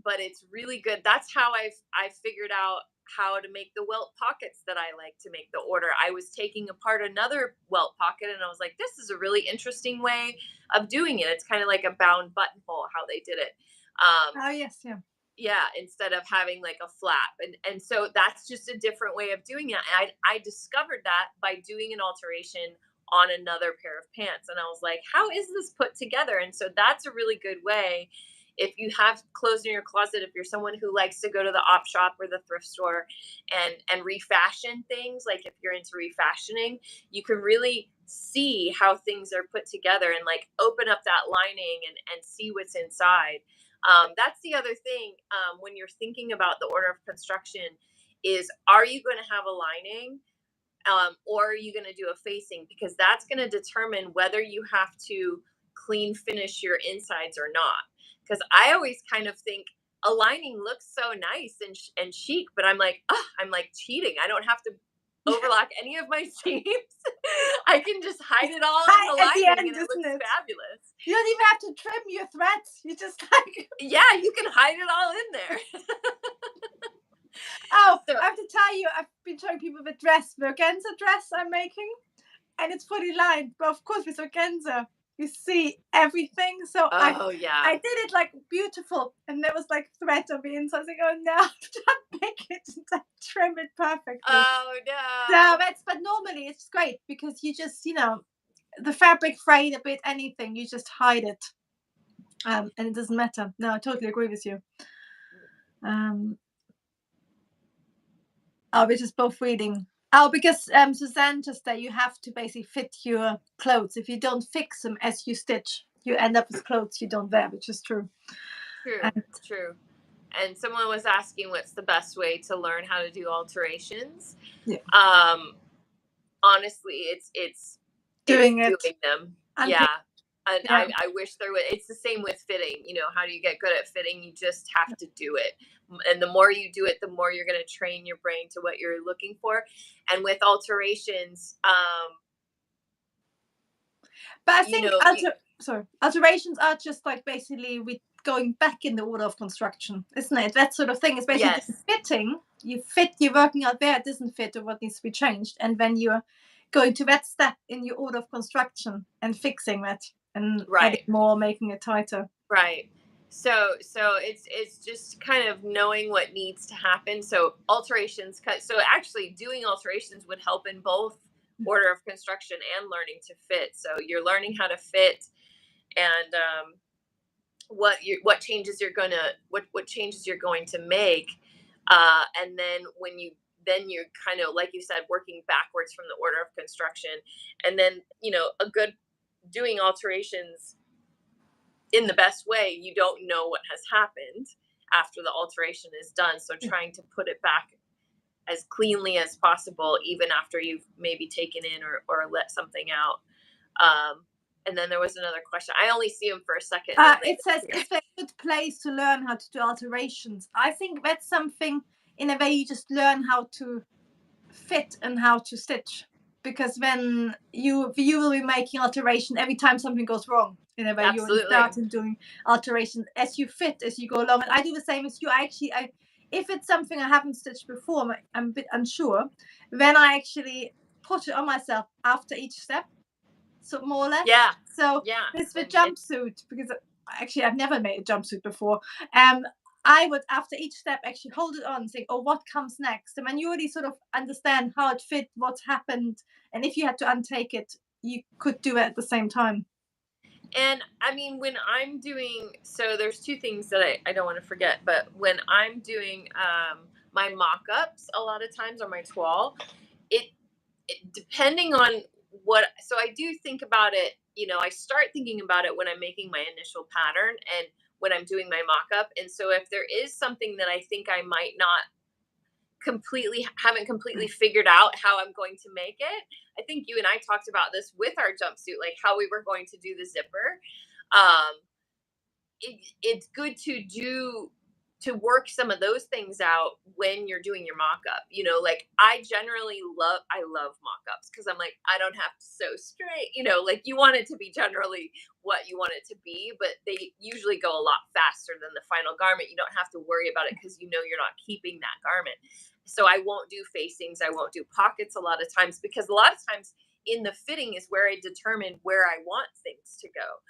But it's really good. That's how I've figured out how to make the welt pockets that I like to make the order. I was taking apart another welt pocket, and I was like, this is a really interesting way of doing it. It's kind of like a bound buttonhole, how they did it. oh yes, yeah. Yeah, instead of having like a flap. And so that's just a different way of doing it. I discovered that by doing an alteration on another pair of pants. And I was like, how is this put together? And so that's a really good way. If you have clothes in your closet, if you're someone who likes to go to the op shop or the thrift store and refashion things, like if you're into refashioning, you can really see how things are put together and like open up that lining and see what's inside. That's the other thing, when you're thinking about the order of construction is, are you going to have a lining, or are you going to do a facing? Because that's going to determine whether you have to clean finish your insides or not. Because I always kind of think a lining looks so nice and chic, but I'm like, oh, I'm like cheating. I don't have to overlock any of my seams. I can just hide it all in the At the lining end, and it isn't looks it? fabulous. You don't even have to trim your threads. You just like. Yeah, you can hide it all in there. Oh, So, I have to tell you, I've been showing people the organza dress I'm making, and it's fully lined. But of course, with organza, you see everything. So oh I yeah. did it like beautiful, and there was like thread on the inside. I was like, oh no, I have to make it and trim it perfectly. Oh So no. but normally it's great because you just, the fabric frayed a bit, anything, you just hide it. And it doesn't matter. No, I totally agree with you. We're just both reading. Oh, because Suzanne just said you have to basically fit your clothes. If you don't fix them as you stitch, you end up with clothes you don't wear, which is true. True. And someone was asking what's the best way to learn how to do alterations. Yeah. Honestly, it's Doing them. Yeah. And yeah. I wish there was. It's the same with fitting. How do you get good at fitting? You just have to do it. And the more you do it, the more you're going to train your brain to what you're looking for. And with alterations, but I think alterations are just like basically going back in the order of construction, isn't it? That sort of thing is basically yes. fitting. You're working out where it doesn't fit or what needs to be changed, and then you're going to that step in your order of construction and fixing that and adding more, making it tighter. Right. So it's just kind of knowing what needs to happen. So actually doing alterations would help in both order of construction and learning to fit. So you're learning how to fit, and what changes you're going to make, and then you're kind of, like you said, working backwards from the order of construction, and then a good doing alterations in the best way. You don't know what has happened after the alteration is done, so trying to put it back as cleanly as possible, even after you've maybe taken in or let something out. And then there was another question. I only see them for a second. It says it's a good place to learn how to do alterations. I think that's something, in a way, you just learn how to fit and how to stitch, because when you will be making alteration every time something goes wrong. In a way, you start doing alterations as you fit, as you go along. And I do the same as you. If it's something I haven't stitched before, I'm a bit unsure, then I actually put it on myself after each step, so more or less. Yeah. So with the jumpsuit, because actually I've never made a jumpsuit before, I would, after each step, actually hold it on and think, oh, what comes next? And when you already sort of understand how it fit, what happened, and if you had to untake it, you could do it at the same time. And I mean, when I'm doing, so there's two things that I don't want to forget, but when I'm doing my mock-ups, a lot of times on my toile, it depending on so I do think about it, I start thinking about it when I'm making my initial pattern and when I'm doing my mock-up. And so if there is something that I think I might not haven't completely figured out how I'm going to make it, I think you and I talked about this with our jumpsuit, like how we were going to do the zipper. It's good to work some of those things out when you're doing your mock-up. Like I love mock-ups because I'm like, I don't have to sew straight, like you want it to be generally what you want it to be, but they usually go a lot faster than the final garment. You don't have to worry about it because you're not keeping that garment. So I won't do facings, I won't do pockets a lot of times, because a lot of times in the fitting is where I determine where I want things to go.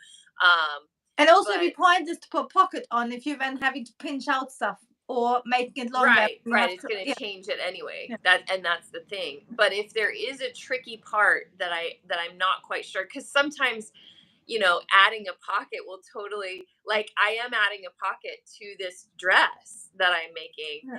And also the point is to put pocket on if you're then having to pinch out stuff or making it longer. Right. It's going to change it anyway. That's the thing. But if there is a tricky part that I'm not quite sure, because sometimes, adding a pocket will totally, like, I am adding a pocket to this dress that I'm making,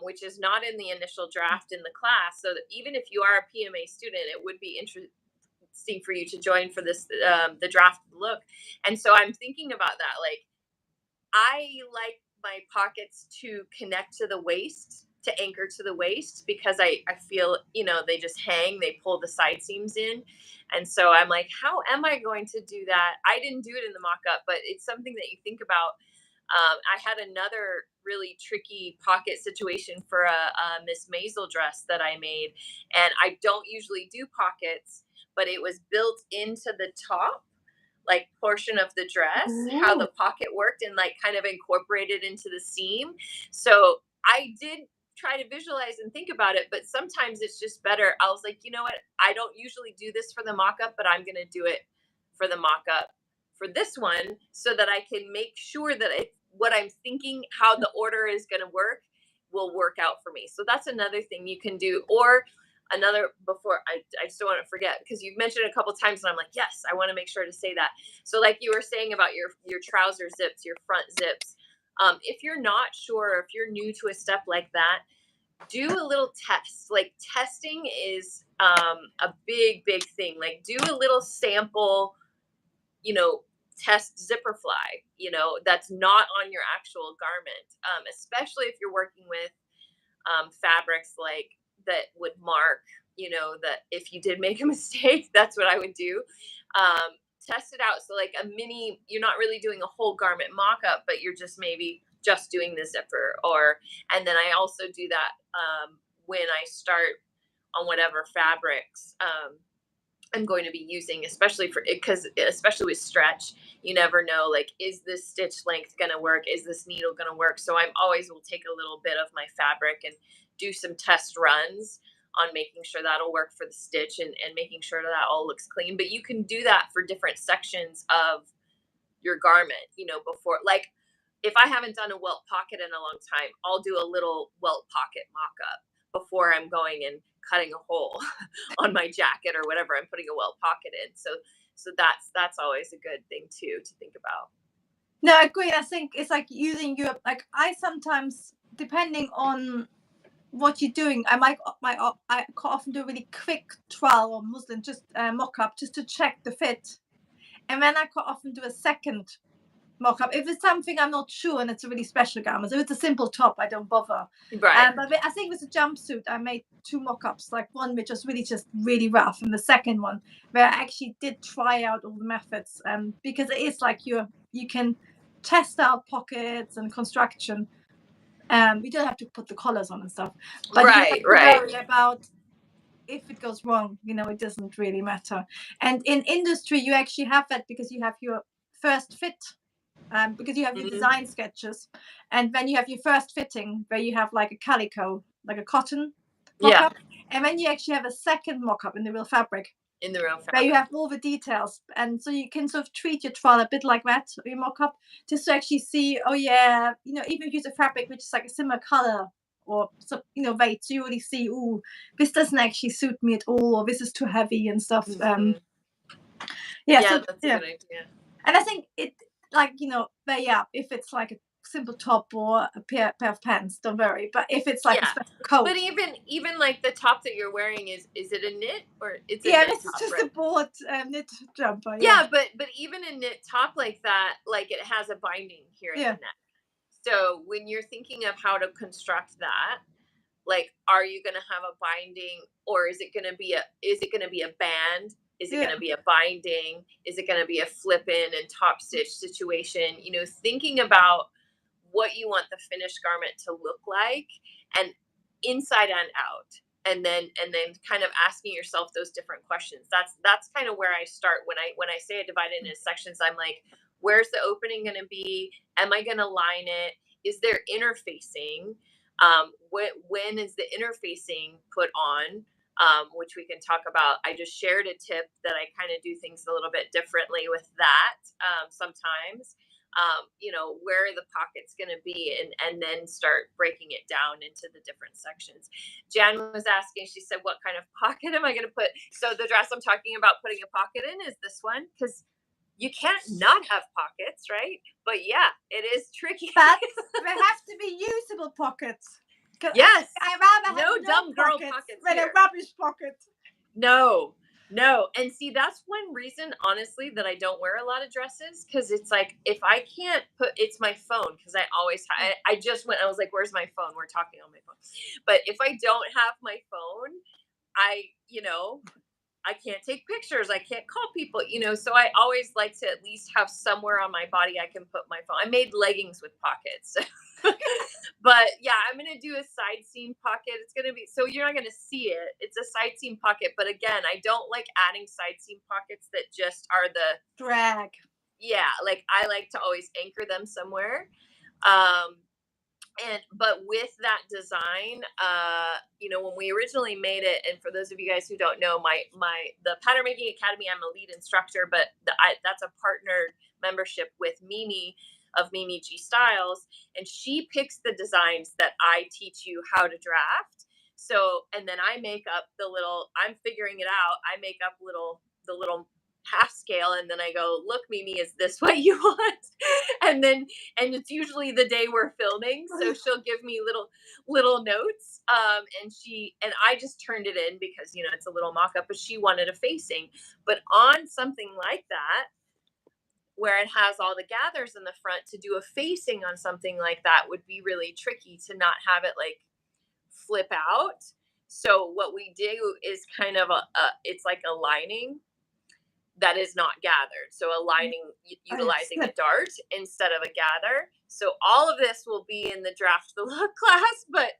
which is not in the initial draft in the class. So that even if you are a PMA student, it would be interesting for you to join for this, the draft look. And so I'm thinking about that. Like, I like my pockets to connect to the waist, to anchor to the waist, because I feel, they just hang, they pull the side seams in. And so I'm like, how am I going to do that? I didn't do it in the mock-up, but it's something that you think about. I had another really tricky pocket situation for a Miss Maisel dress that I made. And I don't usually do pockets, but it was built into the top, like, portion of the dress. Ooh. How the pocket worked and like kind of incorporated into the seam. So I did try to visualize and think about it, but sometimes it's just better. I was like, you know what? I don't usually do this for the mock-up, but I'm going to do it for the mock-up for this one so that I can make sure that what I'm thinking, how the order is going to work, will work out for me. So that's another thing you can do. Or another, before I just don't want to forget, because you've mentioned it a couple of times and I'm like, yes, I want to make sure to say that. So like you were saying about your trouser zips, your front zips, if you're not sure, if you're new to a step like that, do a little test. Like, testing is a big thing. Like, do a little sample, test zipper fly, that's not on your actual garment, especially if you're working with fabrics like that would mark, that if you did make a mistake, that's what I would do. Test it out. So like a mini, you're not really doing a whole garment mock-up, but you're just maybe just doing the zipper. And then I also do that when I start on whatever fabrics I'm going to be using, especially with stretch, you never know, like, is this stitch length going to work? Is this needle going to work? So I'm always will take a little bit of my fabric and do some test runs on making sure that'll work for the stitch and making sure that all looks clean. But you can do that for different sections of your garment, before, like, if I haven't done a welt pocket in a long time, I'll do a little welt pocket mock-up before I'm going and cutting a hole on my jacket or whatever I'm putting a welt pocket in. So that's always a good thing too to think about. No, I agree. I think it's like using like, I sometimes, depending on what you're doing, I often do a really quick trial or muslin, just mock-up, just to check the fit. And then I quite often do a second mock-up if it's something I'm not sure and it's a really special garment. If it's a simple top, I don't bother. Right. But I think with a jumpsuit, I made 2 mock-ups, like one which was really rough, and the second one where I actually did try out all the methods, because it is like you can test out pockets and construction. You don't have to put the collars on and stuff, but you have to worry about if it goes wrong. It doesn't really matter. And in industry, you actually have that because you have your first fit. Because you have your design sketches, and then you have your first fitting where you have like a calico, like a cotton mock-up, and then you actually have a second mock-up in the real fabric. Where you have all the details, and so you can sort of treat your trial a bit like that, your mock-up, just to actually see, oh yeah, even if you use a fabric which is like a similar color or weight, so you already see, oh, this doesn't actually suit me at all, or this is too heavy and stuff. That's a good idea. And I think it, like, if it's like a simple top or a pair of pants, don't worry. But if it's like a special coat, but even like the top that you're wearing, is it a knit or it's a knit top, just a board knit jumper. But even a knit top like that, like, it has a binding here in the neck. So when you're thinking of how to construct that, like, are you going to have a binding, or is it going to be a band? Is it going to be a binding? Is it going to be a flip in and top stitch situation? Thinking about what you want the finished garment to look like, and inside and out, and then kind of asking yourself those different questions. That's kind of where I start when I say I divide it into sections. I'm like, where's the opening going to be? Am I going to line it? Is there interfacing? When is the interfacing put on? which we can talk about. I just shared a tip that I kind of do things a little bit differently with that sometimes. Where are the pockets going to be, and then start breaking it down into the different sections. Jan was asking, she said, what kind of pocket am I going to put? So the dress I'm talking about putting a pocket in is this one, because you can't not have pockets, right? But yeah, it is tricky. But they have to be usable pockets. Yes. I rather have no dumb girl pockets than a rubbish pocket. No. And see, that's one reason, honestly, that I don't wear a lot of dresses, because it's like, if I can't it's my phone, because I always, I just went, I was like, where's my phone? We're talking on my phone. But if I don't have my phone, I can't take pictures. I can't call people, so I always like to at least have somewhere on my body I can put my phone. I made leggings with pockets. But yeah, I'm going to do a side seam pocket. It's going to be, so you're not going to see it. It's a side seam pocket. But again, I don't like adding side seam pockets that just are the drag. Yeah. Like, I like to always anchor them somewhere. But with that design, when we originally made it, and for those of you guys who don't know, the Pattern Making Academy, I'm a lead instructor, but that's a partnered membership with Mimi of Mimi G Styles, and she picks the designs that I teach you how to draft. So, and then I make up I'm figuring it out. I make up the little half scale, and then I go, look, Mimi, is this what you want? And it's usually the day we're filming, so she'll give me little notes, and I just turned it in because it's a little mock-up, but she wanted a facing. But on something like that, where it has all the gathers in the front, to do a facing on something like that would be really tricky, to not have it like flip out. So what we do is kind of it's like a lining that is not gathered. So a lining utilizing a dart instead of a gather. So all of this will be in the Draft the Look class. But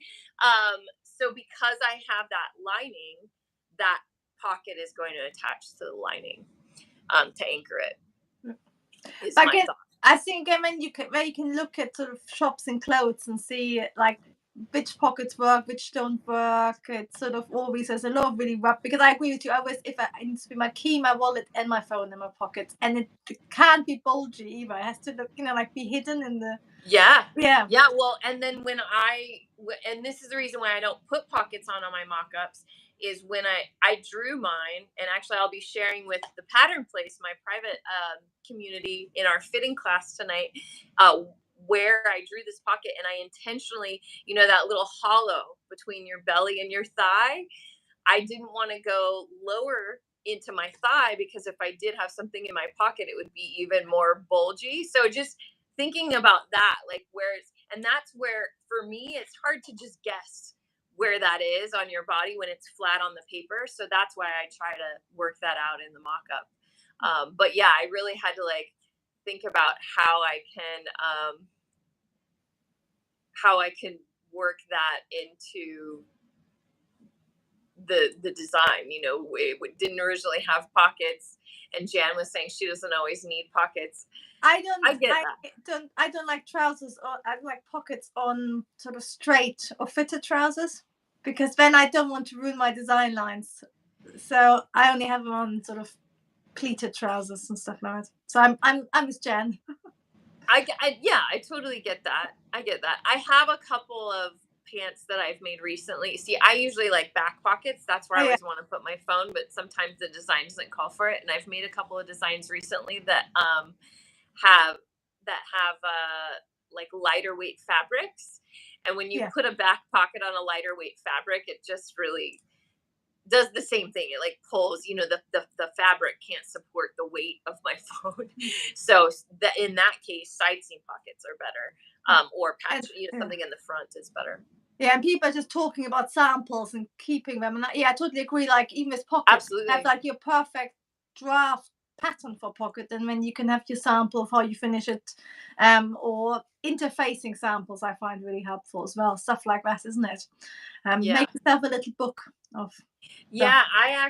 so because I have that lining, that pocket is going to attach to the lining to anchor it. I think where you can look at sort of shops and clothes and see like which pockets work, which don't work. It's sort of always, there's a lot of really rough, because I agree with you. It needs to be my key, my wallet, and my phone in my pockets, and it can't be bulgy either. It has to look, like be hidden in the. Yeah. Well, and then and this is the reason why I don't put pockets on my mock-ups, is when I drew mine, and actually I'll be sharing with the Pattern Place, my private community, in our fitting class tonight, where I drew this pocket, and I intentionally, that little hollow between your belly and your thigh, I didn't want to go lower into my thigh, because if I did have something in my pocket, it would be even more bulgy. So just thinking about that, like and that's where, for me, it's hard to just guess where that is on your body when it's flat on the paper. So that's why I try to work that out in the mock-up. But yeah, I really had to think about how I can work that into the design. It didn't originally have pockets, and Jan was saying she doesn't always need pockets. I don't like trousers, or I like pockets on sort of straight or fitted trousers, because then I don't want to ruin my design lines. So I only have them on sort of pleated trousers and stuff like that. So I'm with Jan. I totally get that. I get that. I have a couple of pants that I've made recently. See, I usually like back pockets. That's where I always want to put my phone, but sometimes the design doesn't call for it. And I've made a couple of designs recently that have like lighter weight fabrics. And when you put a back pocket on a lighter weight fabric, it just really does the same thing. It like pulls, the fabric can't support the weight of my phone. So in that case, side seam pockets are better. Or patch, something in the front is better. Yeah, and people are just talking about samples and keeping them. And I totally agree. Like, even with pockets, absolutely, have like your perfect draft pattern for pocket, and then you can have your sample of how you finish it, or interfacing samples. I find really helpful as well. Stuff like that, isn't it? Make yourself a little book of. Yeah, I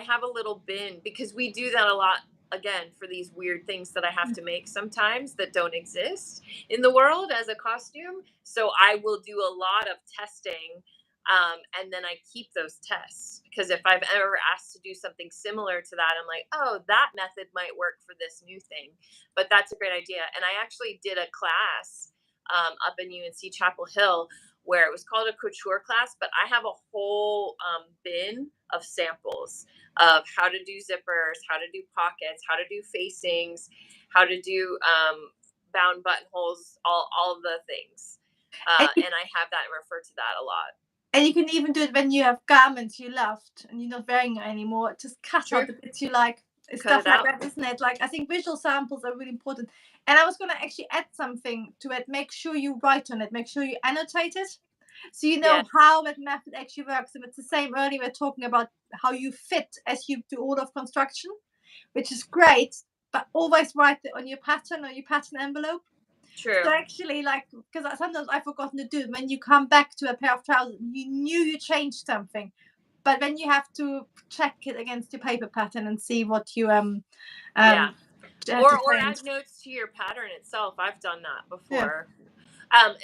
have a little bin, because we do that a lot, again, for these weird things that I have to make sometimes that don't exist in the world as a costume. So I will do a lot of testing And then I keep those tests, because if I've ever asked to do something similar to that, I'm like, oh, that method might work for this new thing. But that's a great idea. And I actually did a class up in UNC Chapel Hill where it was called a couture class, but I have a whole bin of samples of how to do zippers, how to do pockets, how to do facings, how to do bound buttonholes, all of the things. And I have that and refer to that a lot. And you can even do it when you have garments you loved and you're not wearing it anymore. Just cut out the bits you like. Stuff like that, isn't it? Like, I think visual samples are really important. And I was going to actually add something to it. Make sure you write on it. Make sure you annotate it, so you know how that method actually works. And it's the same earlier we're talking about how you fit as you do all of construction, which is great. But always write it on your pattern or your pattern envelope. True. So actually, like, because sometimes I've forgotten to do it. When you come back to a pair of trousers, you knew you changed something, but then you have to check it against your paper pattern and see what you or add notes to your pattern itself. I've done that before,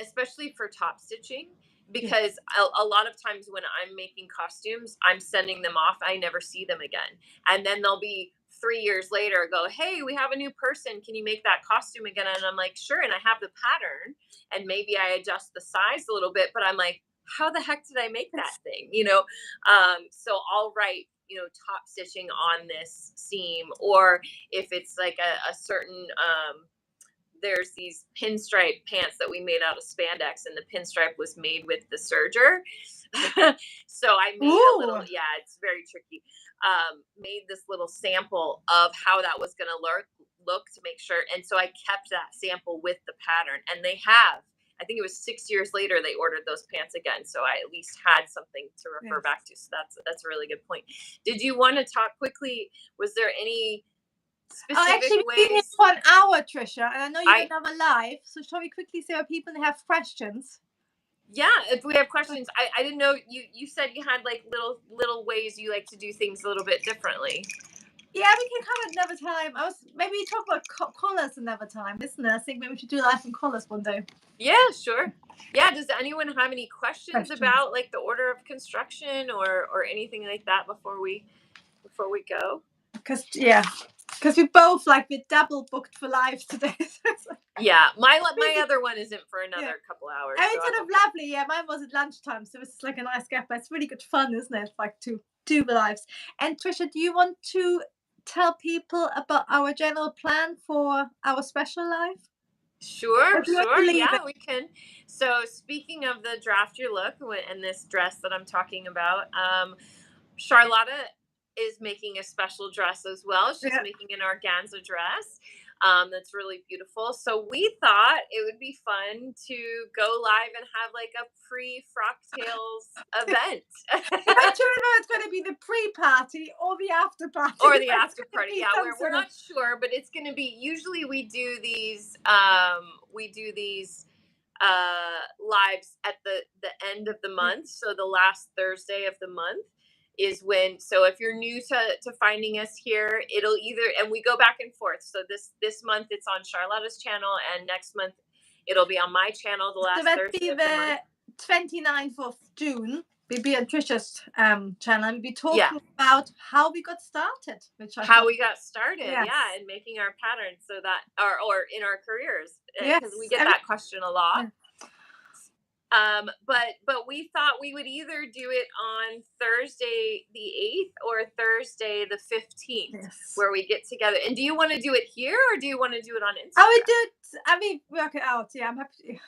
especially for top stitching, because a lot of times when I'm making costumes, I'm sending them off. I never see them again, and then they'll be 3 years later, go, hey, we have a new person. Can you make that costume again? And I'm like, sure. And I have the pattern, and maybe I adjust the size a little bit, but I'm like, how the heck did I make that thing? So I'll write, top stitching on this seam, or if it's like a certain, there's these pinstripe pants that we made out of spandex, and the pinstripe was made with the serger. So I made a little, it's very tricky. Made this little sample of how that was going to look to make sure. And so I kept that sample with the pattern, and I think it was 6 years later, they ordered those pants again. So I at least had something to refer back to. So that's a really good point. Did you want to talk quickly? Was there any specific ways? We've been here for an hour, Tricia, and I know you have another live. So shall we quickly see what people have questions? Yeah, if we have questions. I didn't know you said you had like little ways you like to do things a little bit differently. Yeah, we can cover it another time. Maybe talk about collars another time, isn't it? I think maybe we should do live on collars one day. Yeah, sure. Yeah, does anyone have any questions about like the order of construction or anything like that before we go? Because we both we're double booked for live today. Yeah, my other one isn't for another couple hours. And it's sort of lovely. Yeah, mine was at lunchtime, so it's like a nice gap. But it's really good fun, isn't it? Like to do the lives. And Tricia, do you want to tell people about our general plan for our special live? Sure. Yeah, we can. So speaking of the draft your look and this dress that I'm talking about, Charlotta is making a special dress as well. She's making an organza dress that's really beautiful. So we thought it would be fun to go live and have like a pre-Frock Tales event. I'm not sure if it's going to be the pre-party or the after party. Or the after party, yeah. We're not sure, but it's going to be, usually we do these lives at the end of the month. So the last Thursday of the month is when, so if you're new to finding us here, it'll either, and we go back and forth. So this month it's on Charlotta's channel, and next month it'll be on my channel, the last Thursday of the month. 29th of June. We'll be on Tricia's channel, and we'll be talking about how we got started. We got started, and making our patterns, so that, or in our careers, because we get that question a lot. But we thought we would either do it on Thursday the 8th or Thursday the 15th, where we get together. And do you want to do it here, or do you want to do it on Instagram? I would do it. Work it out. Yeah, I'm happy.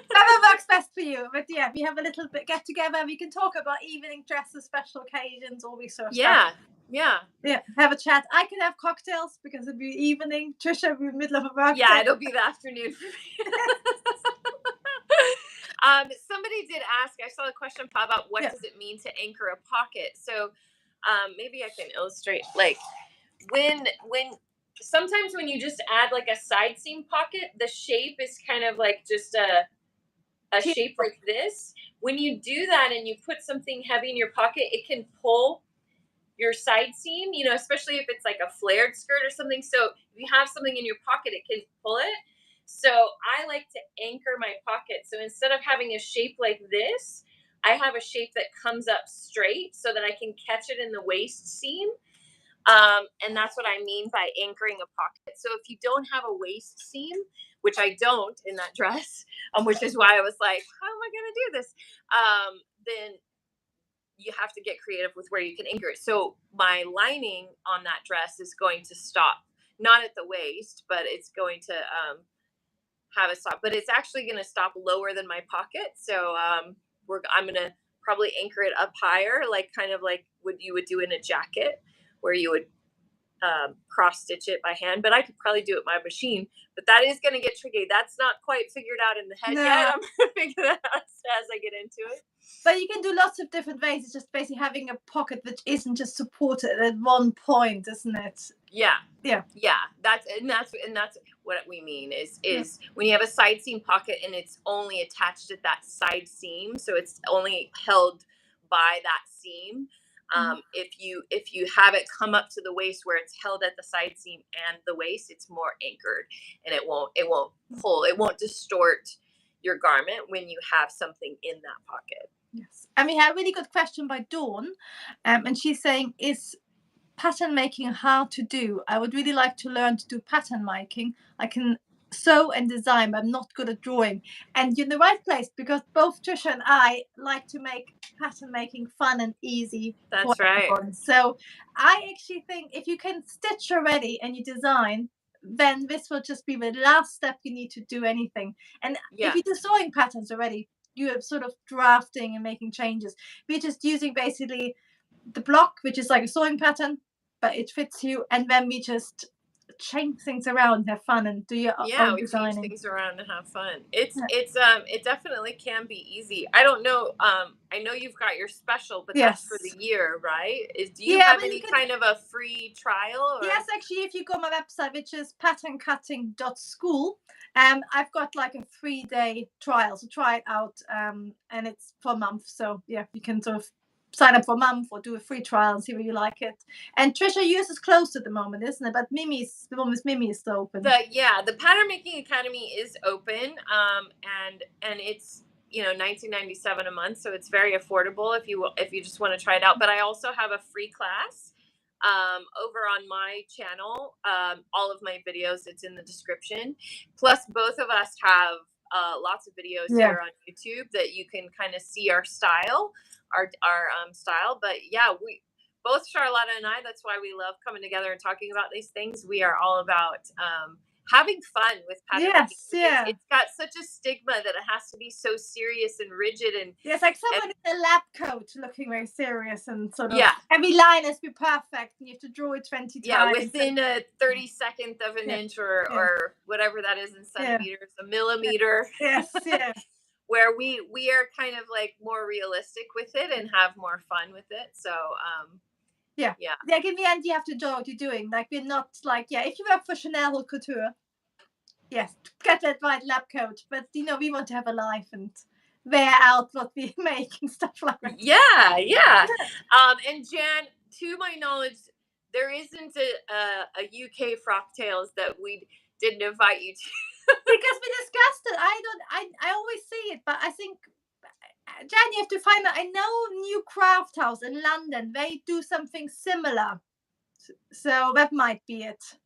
Whatever works best for you. But yeah, we have a little bit get together. We can talk about evening dresses, special occasions, all these sort of stuff. Yeah. Have a chat. I can have cocktails because it'll be evening. Tricia will be in the middle of a work. Yeah, it'll be the afternoon for me. Somebody did ask, I saw a question pop up, what does it mean to anchor a pocket? So maybe I can illustrate, like when sometimes when you just add like a side seam pocket, the shape is kind of like just a shape like this. When you do that and you put something heavy in your pocket, it can pull your side seam, especially if it's like a flared skirt or something. So if you have something in your pocket, it can pull it. So I like to anchor my pocket. So instead of having a shape like this, I have a shape that comes up straight so that I can catch it in the waist seam. And that's what I mean by anchoring a pocket. So if you don't have a waist seam, which I don't in that dress, which is why I was like, how am I going to do this? Then you have to get creative with where you can anchor it. So my lining on that dress is going to stop, not at the waist, but it's going to have a stop. But it's actually going to stop lower than my pocket. So I'm going to probably anchor it up higher, like kind of like what you would do in a jacket, where you would cross stitch it by hand. But I could probably do it by machine. But that is going to get tricky. That's not quite figured out in the head yet. I'm going to figure that out as I get into it. But you can do lots of different ways. It's just basically having a pocket which isn't just supported at one point, isn't it? Yeah. Yeah. That's what we mean is when you have a side seam pocket and it's only attached at that side seam, so it's only held by that seam. If you have it come up to the waist where it's held at the side seam and the waist, it's more anchored, and it won't pull, it won't distort your garment when you have something in that pocket. Yes. And we have a really good question by Dawn, and she's saying, is pattern making hard to do? I would really like to learn to do pattern making. I can sew and design, but I'm not good at drawing. And you're in the right place, because both Tricia and I like to make pattern making fun and easy. That's right. So I actually think if you can stitch already and you design, then this will just be the last step you need to do anything. And if you do sewing patterns already, you're sort of drafting and making changes. We're just using basically the block, which is like a sewing pattern, but it fits you, and then we just change things around, have fun, and do your own designing. Change things around and have fun. It definitely can be easy. I don't know. I know you've got your special, but that's for the year, right? Do you have any kind of a free trial? Or? Yes, actually, if you go on my website, which is patterncutting.school, I've got like a 3-day trial, so try it out, and it's for a month. So yeah, you can sort of sign up for a month or do a free trial and see where you like it. And Tricia, yours is closed at the moment, isn't it? But the one with Mimi is still open. The Pattern Making Academy is open, and it's $19.97 a month, so it's very affordable if you just want to try it out. But I also have a free class over on my channel. All of my videos, it's in the description. Plus, both of us have lots of videos here on YouTube that you can kind of see our style, our style. But yeah, we both, Charlotta and I, that's why we love coming together and talking about these things. We are all about having fun with pattern making. It's got such a stigma that it has to be so serious and rigid, and it's like someone in a lab coat looking very serious and sort of every line has to be perfect, and you have to draw it 20 times. Within a 32nd of an inch or whatever that is in centimeters, a millimeter. Where we are kind of like more realistic with it and have more fun with it. So like in the end you have to know what you're doing. Like we're not like if you work for Chanel or Couture, yes, get that right lab coat, but we want to have a life and wear out what we make and stuff like that. And Jan, to my knowledge, there isn't a UK Frock Tales that we didn't invite you to. Because we discussed it. I always see it, but I think, Jan, you have to find out. I know New Craft House in London, they do something similar, so that might be it.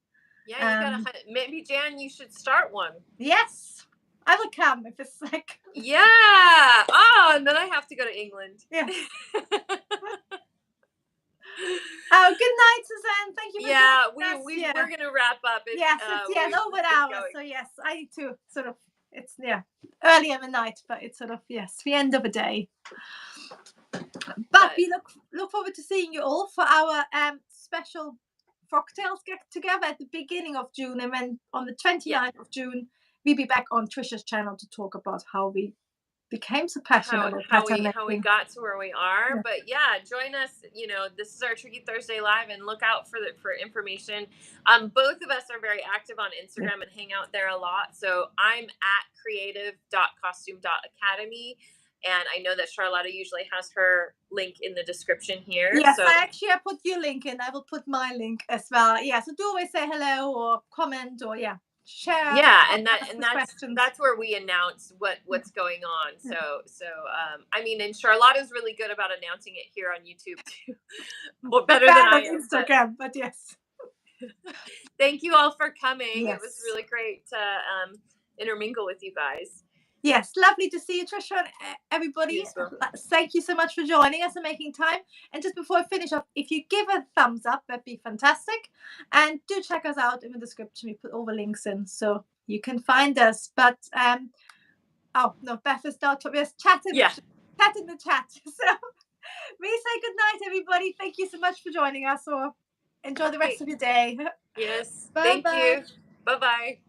Yeah, you gotta maybe, Jan, you should start one. Yes, I will come if it's like. Yeah. And then I have to go to England. Yeah. Oh, good night, Suzanne. Thank you for we're gonna wrap up. It's over an hour. So yes, I need to sort of. It's early in the night, but it's sort of the end of a day. But we look forward to seeing you all for our special Frock Tales get together at the beginning of June, and then on the 29th of June we'll be back on Tricia's channel to talk about how we became so passionate how we got to where we are. But join us. This is our Tricky Thursday Live, and look out for information. Both of us are very active on Instagram and hang out there a lot. So I'm at creative.costume.academy, and I know that Charlotta usually has her link in the description here. Yes, I put your link in. I will put my link as well. So do always say hello or comment or share. Yeah, and that's where we announce what's going on. So I mean, and Charlotta's really good about announcing it here on YouTube too. Well, better than I am. Instagram, but yes. Thank you all for coming. Yes. It was really great to intermingle with you guys. Yes, lovely to see you, Tricia, and everybody. Thank you so much for joining us and making time. And just before I finish off, if you give a thumbs up, that'd be fantastic. And do check us out in the description. We put all the links in so you can find us. But oh no, Beth is now chat in the chat. So we say good night, everybody. Thank you so much for joining us, or enjoy the rest of your day. Yes. Bye-bye. Thank you. Bye-bye.